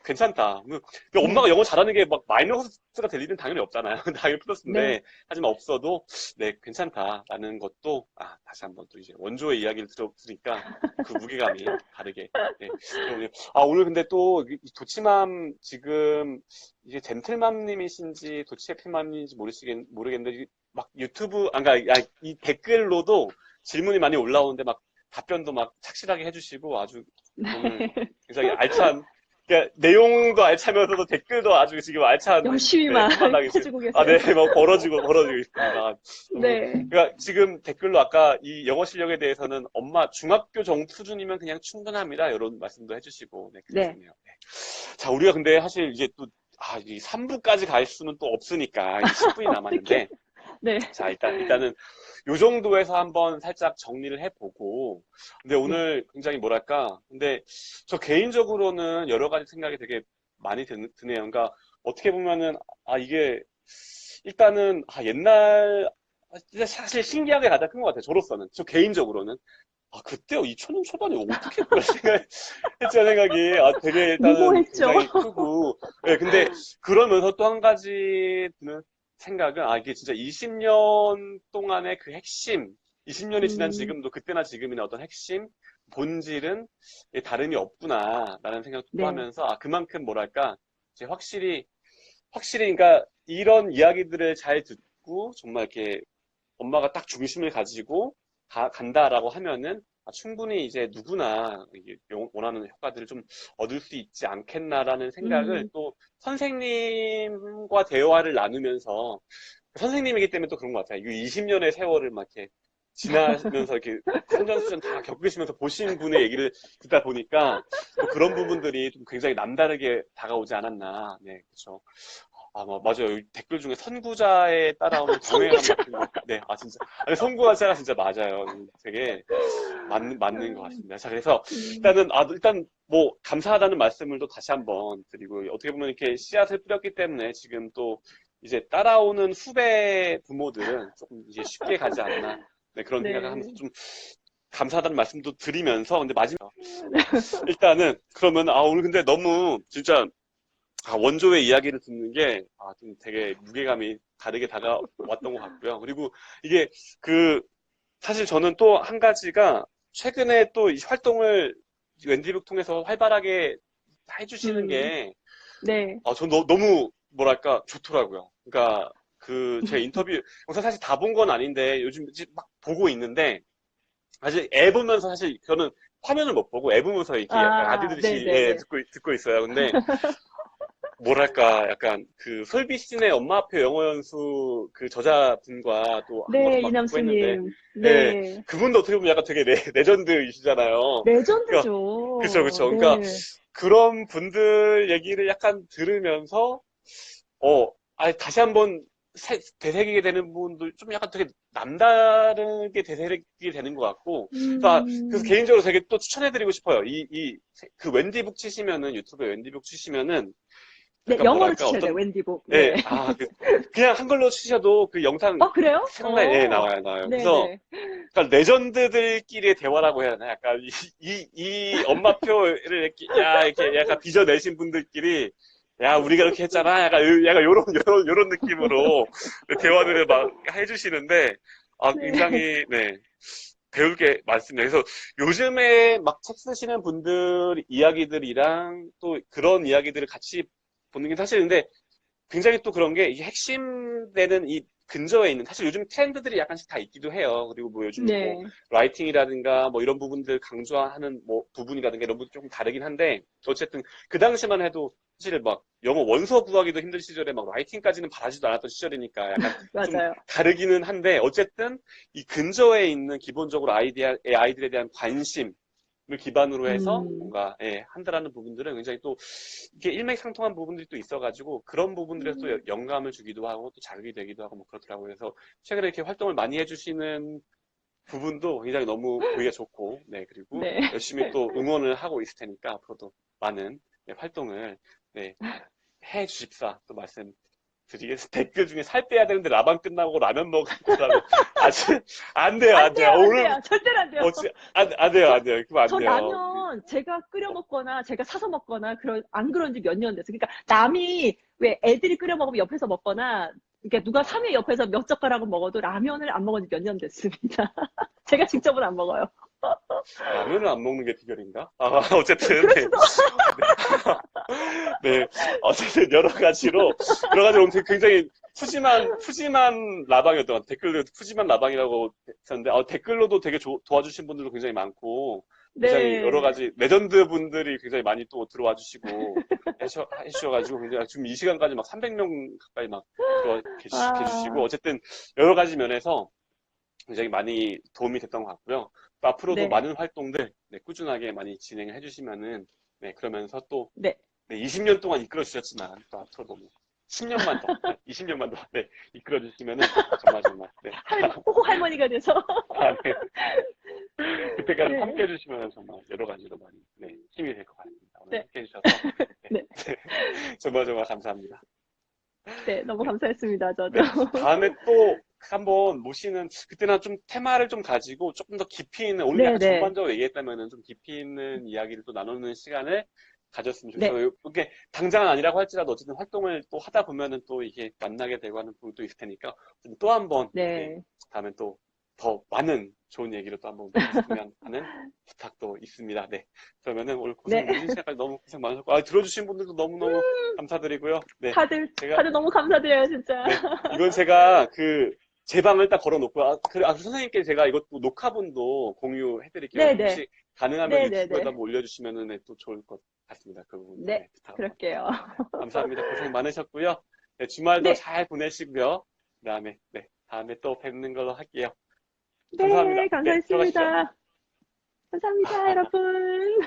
[SPEAKER 1] 괜찮다. 근데
[SPEAKER 2] 네,
[SPEAKER 1] 엄마가 영어 잘하는 게 막 마이너스가 될 일은 당연히 없잖아요. 당연히
[SPEAKER 2] 네,
[SPEAKER 1] 플러스인데 하지만 없어도 네 괜찮다라는 것도 아 다시 한번 또 이제 원조의 이야기를 들어보니까 그 무게감이 다르게. 네, 그러군요. 아, 오늘 근데 또, 이 도치맘 지금, 이게 젠틀맘님이신지 도치해피맘인지 모르겠는데, 막 유튜브, 그러니까 이 댓글로도 질문이 많이 올라오는데, 막 답변도 막 착실하게 해주시고, 아주 오늘
[SPEAKER 2] 네.
[SPEAKER 1] 굉장히 알찬, 그러니까 내용도 알차면서도 댓글도 아주 지금 알찬,
[SPEAKER 2] 열심히
[SPEAKER 1] 네,
[SPEAKER 2] 막
[SPEAKER 1] 한마당이 지금,
[SPEAKER 2] 해주고
[SPEAKER 1] 아,
[SPEAKER 2] 계세요.
[SPEAKER 1] 네, 막 벌어지고 있습니다. 너무
[SPEAKER 2] 네,
[SPEAKER 1] 그러니까 지금 댓글로 아까 이 영어 실력에 대해서는 엄마 중학교 정도 수준이면 그냥 충분합니다. 이런 말씀도 해주시고, 네,
[SPEAKER 2] 네.
[SPEAKER 1] 그러셨네요. 네. 자, 우리가 근데 사실 이제 또, 이 3부까지 갈 수는 또 없으니까, 이제 10분이
[SPEAKER 2] 어떻게?
[SPEAKER 1] 남았는데,
[SPEAKER 2] 네,
[SPEAKER 1] 자, 일단은 요 정도에서 한번 살짝 정리를 해보고, 근데
[SPEAKER 2] 네.
[SPEAKER 1] 오늘 굉장히 뭐랄까, 근데 저 개인적으로는 여러 가지 생각이 되게 많이 드네요. 그러니까 어떻게 보면은, 이게 일단은, 옛날, 진짜 사실 신기하게 가장 큰 것 같아요. 저로서는. 저 개인적으로는. 그때요. 2000년 초반에 어떻게 그럴 했죠, 생각이. 되게 일단은
[SPEAKER 2] 무모했죠.
[SPEAKER 1] 굉장히 크고. 예, 근데 그러면서 또 한 가지 드는 생각은, 이게 진짜 20년 동안의 그 핵심, 20년이 지난
[SPEAKER 2] 음,
[SPEAKER 1] 지금도 그때나 지금이나 어떤 핵심, 본질은 다름이 없구나라는 생각도 또
[SPEAKER 2] 네.
[SPEAKER 1] 하면서, 그만큼 뭐랄까, 이제 확실히, 그러니까 이런 이야기들을 잘 듣고 정말 이렇게 엄마가 딱 중심을 가지고 간다라고 하면은 충분히 이제 누구나 이게 원하는 효과들을 좀 얻을 수 있지 않겠나라는 생각을
[SPEAKER 2] 음,
[SPEAKER 1] 또 선생님과 대화를 나누면서 선생님이기 때문에 또 그런 것 같아요. 이 20년의 세월을 막 이렇게 지나면서 이렇게 산전수전 다 겪으시면서 보신 분의 얘기를 듣다 보니까 또 그런 부분들이 좀 굉장히 남다르게 다가오지 않았나. 네, 그렇죠. 맞아요. 댓글 중에 선구자에 따라오는 경외감
[SPEAKER 2] 선구자.
[SPEAKER 1] 같은 거. 네, 진짜. 아니, 선구자가 진짜 맞아요. 되게 맞는 것 같습니다. 자, 그래서
[SPEAKER 2] 음,
[SPEAKER 1] 일단 뭐, 감사하다는 말씀을 또 다시 한번 드리고, 어떻게 보면 이렇게 씨앗을 뿌렸기 때문에 지금 또 이제 따라오는 후배 부모들은 조금 이제 쉽게 가지 않나. 네, 그런 생각을 하면서
[SPEAKER 2] 네.
[SPEAKER 1] 좀 감사하다는 말씀도 드리면서, 근데 마지막, 네, 일단은, 그러면, 오늘 근데 너무 진짜 원조의 이야기를 듣는 게, 좀 되게 무게감이 다르게 다가왔던 것 같고요. 그리고 이게 그, 사실 저는 또 한 가지가 최근에 또 이 활동을 웬디북 통해서 활발하게 해주시는
[SPEAKER 2] 음,
[SPEAKER 1] 게,
[SPEAKER 2] 네.
[SPEAKER 1] 전 너무, 뭐랄까, 좋더라고요. 그러니까, 제 인터뷰, 영상 사실 다 본 건 아닌데, 요즘 이제 막 보고 있는데, 사실 애 보면서 사실 저는 화면을 못 보고 애 보면서 이렇게 약간 아들 듯이 예,
[SPEAKER 2] 네네네.
[SPEAKER 1] 듣고 있어요. 근데, 뭐랄까, 약간 그 솔비 씬의 엄마 앞에 영어 연수 그 저자분과 또 한 번
[SPEAKER 2] 네,
[SPEAKER 1] 막 듣고 했는데,
[SPEAKER 2] 이남수님.
[SPEAKER 1] 예,
[SPEAKER 2] 네.
[SPEAKER 1] 그분도 어떻게 보면 약간 되게 레전드이시잖아요. 그러니까, 그쵸,
[SPEAKER 2] 레전드죠.
[SPEAKER 1] 그쵸. 그러니까
[SPEAKER 2] 네.
[SPEAKER 1] 그런 분들 얘기를 약간 들으면서, 다시 한번 되새기게 되는 부분도 좀 약간 되게 남다르게 되새기게 되는 것 같고, 그래서
[SPEAKER 2] 음,
[SPEAKER 1] 개인적으로 되게 또 추천해드리고 싶어요. 그 웬디북 치시면은, 유튜브에 웬디북 치시면은,
[SPEAKER 2] 네,
[SPEAKER 1] 약간
[SPEAKER 2] 영어로
[SPEAKER 1] 뭐랄까,
[SPEAKER 2] 치셔야 돼요,
[SPEAKER 1] 어떤,
[SPEAKER 2] 웬디복. 네.
[SPEAKER 1] 예, 그냥 한글로 치셔도 그 영상
[SPEAKER 2] 그래요?
[SPEAKER 1] 상당히, 예, 나와요. 그래서,
[SPEAKER 2] 네네.
[SPEAKER 1] 약간 레전드들끼리의 대화라고 해야 하나? 약간 이 엄마표를 이렇게 약간 빚어내신 분들끼리 야, 우리가 이렇게 했잖아. 약간 요런 느낌으로 대화들을 막 해주시는데,
[SPEAKER 2] 네.
[SPEAKER 1] 굉장히, 네, 배울 게 많습니다. 그래서 요즘에 막 책 쓰시는 분들 이야기들이랑 또 그런 이야기들을 같이 보는 게 사실 근데 굉장히 또 그런 게 이게 핵심되는 이 근저에 있는 사실 요즘 트렌드들이 약간씩 다 있기도 해요. 그리고 뭐 요즘 뭐
[SPEAKER 2] 네.
[SPEAKER 1] 라이팅이라든가 뭐 이런 부분들 강조하는 뭐 부분이라든가 이런 부분 조금 다르긴 한데 어쨌든 그 당시만 해도 사실 막 영어 원서 구하기도 힘든 시절에 막 라이팅까지는 바라지도 않았던 시절이니까 약간 좀
[SPEAKER 2] 맞아요.
[SPEAKER 1] 다르기는 한데 어쨌든 이 근저에 있는 기본적으로 아이들에 대한 관심 을 기반으로 해서
[SPEAKER 2] 음.
[SPEAKER 1] 뭔가 한다라는 부분들은 굉장히 또 이게 일맥상통한 부분들이 또 있어가지고 그런 부분들에서 또 영감을 주기도 하고 또 자극이 되기도 하고 뭐 그렇더라고요. 그래서 최근에 이렇게 활동을 많이 해주시는 부분도 굉장히 너무 보기가 좋고 네 그리고
[SPEAKER 2] 네.
[SPEAKER 1] 열심히 또 응원을 하고 있을 테니까 앞으로도 많은 활동을 네, 해 주십사 또 말씀드리겠습니다. 댓글 중에 살 빼야 되는데 라방 끝나고 라면 먹을 거라고 아직 안 돼요
[SPEAKER 2] 안
[SPEAKER 1] 안 돼요
[SPEAKER 2] 돼요, 안
[SPEAKER 1] 오늘
[SPEAKER 2] 돼요. 절대로 안 돼요.
[SPEAKER 1] 안 돼요
[SPEAKER 2] 저,
[SPEAKER 1] 안 돼요 그럼 안
[SPEAKER 2] 저
[SPEAKER 1] 돼요.
[SPEAKER 2] 라면 제가 끓여 먹거나 제가 사서 먹거나 안 그런 지 몇 년 됐어요. 그러니까 남이 왜 애들이 끓여 먹으면 옆에서 먹거나 그러니까 누가 사면
[SPEAKER 1] 아,
[SPEAKER 2] 옆에서 몇 젓가락은 먹어도 라면을 안 먹은 지 몇 년 됐습니다. 제가
[SPEAKER 1] 그렇구나.
[SPEAKER 2] 직접은 안 먹어요.
[SPEAKER 1] 라면을 안 먹는 게 비결인가? 어쨌든,
[SPEAKER 2] 그럴
[SPEAKER 1] 네.
[SPEAKER 2] 수도.
[SPEAKER 1] 네. 네. 어쨌든, 여러 가지로 오늘 굉장히 푸짐한 라방이었던 것 같아요. 댓글도 푸짐한 라방이라고 했었는데, 댓글로도 되게 도와주신 분들도 굉장히 많고, 굉장히 여러
[SPEAKER 2] 네.
[SPEAKER 1] 가지 레전드 분들이 굉장히 많이 또 들어와 주시고, 해주셔가지고, 굉장히 지금 이 시간까지 막 300명 가까이 막 들어와 계시고,
[SPEAKER 2] 아,
[SPEAKER 1] 어쨌든 여러 가지 면에서 굉장히 많이 도움이 됐던 것 같고요. 또 앞으로도
[SPEAKER 2] 네.
[SPEAKER 1] 많은 활동들 네, 꾸준하게 많이 진행을 해주시면은 네, 그러면서 또
[SPEAKER 2] 네.
[SPEAKER 1] 네, 20년 동안 이끌어 주셨지만 또 앞으로도 뭐 10년만 더, 20년만 더 네, 이끌어 주시면은 정말 네,
[SPEAKER 2] 호호 할머니가 돼서.
[SPEAKER 1] 네. 그때까지 함께
[SPEAKER 2] 네.
[SPEAKER 1] 해주시면 정말 여러 가지로 많이 네, 힘이 될 것 같습니다. 오늘
[SPEAKER 2] 네.
[SPEAKER 1] 함께 해주셔서 네,
[SPEAKER 2] 네.
[SPEAKER 1] 정말 감사합니다.
[SPEAKER 2] 네. 너무
[SPEAKER 1] 네.
[SPEAKER 2] 감사했습니다. 저도.
[SPEAKER 1] 네. 다음에 또 한번 모시는, 그때는 좀 테마를 좀 가지고 조금 더 깊이 있는, 오늘 약간
[SPEAKER 2] 네네.
[SPEAKER 1] 전반적으로 얘기했다면은 좀 깊이 있는 이야기를 또 나누는 시간을 가졌으면
[SPEAKER 2] 네.
[SPEAKER 1] 좋겠어요. 이게 당장은 아니라고 할지라도 어쨌든 활동을 또 하다 보면은 또 이게 만나게 되고 하는 부분도 있을 테니까 또 한번, 네.
[SPEAKER 2] 네.
[SPEAKER 1] 다음에 또 더 많은 좋은 얘기로 또 한번 했으면 하는 부탁도 있습니다. 네. 그러면은 오늘
[SPEAKER 2] 네.
[SPEAKER 1] 고생, 늦은 시간까지 너무 고생 많으셨고, 들어주신 분들도 너무너무 감사드리고요. 네. 제가
[SPEAKER 2] 다들 너무 감사드려요, 진짜.
[SPEAKER 1] 네, 이건 제가 제 방을 딱 걸어놓고, 선생님께 제가 이것도 녹화본도 공유해드릴게요.
[SPEAKER 2] 네네.
[SPEAKER 1] 혹시 가능하면 유튜브에다
[SPEAKER 2] 네네네.
[SPEAKER 1] 한번 올려주시면 네, 또 좋을 것 같습니다. 그 부분도
[SPEAKER 2] 네.
[SPEAKER 1] 네, 부탁 한번.
[SPEAKER 2] 그럴게요.
[SPEAKER 1] 감사합니다. 고생 많으셨고요. 네, 주말도
[SPEAKER 2] 네.
[SPEAKER 1] 잘 보내시고요. 그다음에, 네, 다음에 또 뵙는 걸로 할게요.
[SPEAKER 2] 네.
[SPEAKER 1] 감사합니다. 네, 들어가시죠.
[SPEAKER 2] 감사했습니다. 감사합니다, 여러분.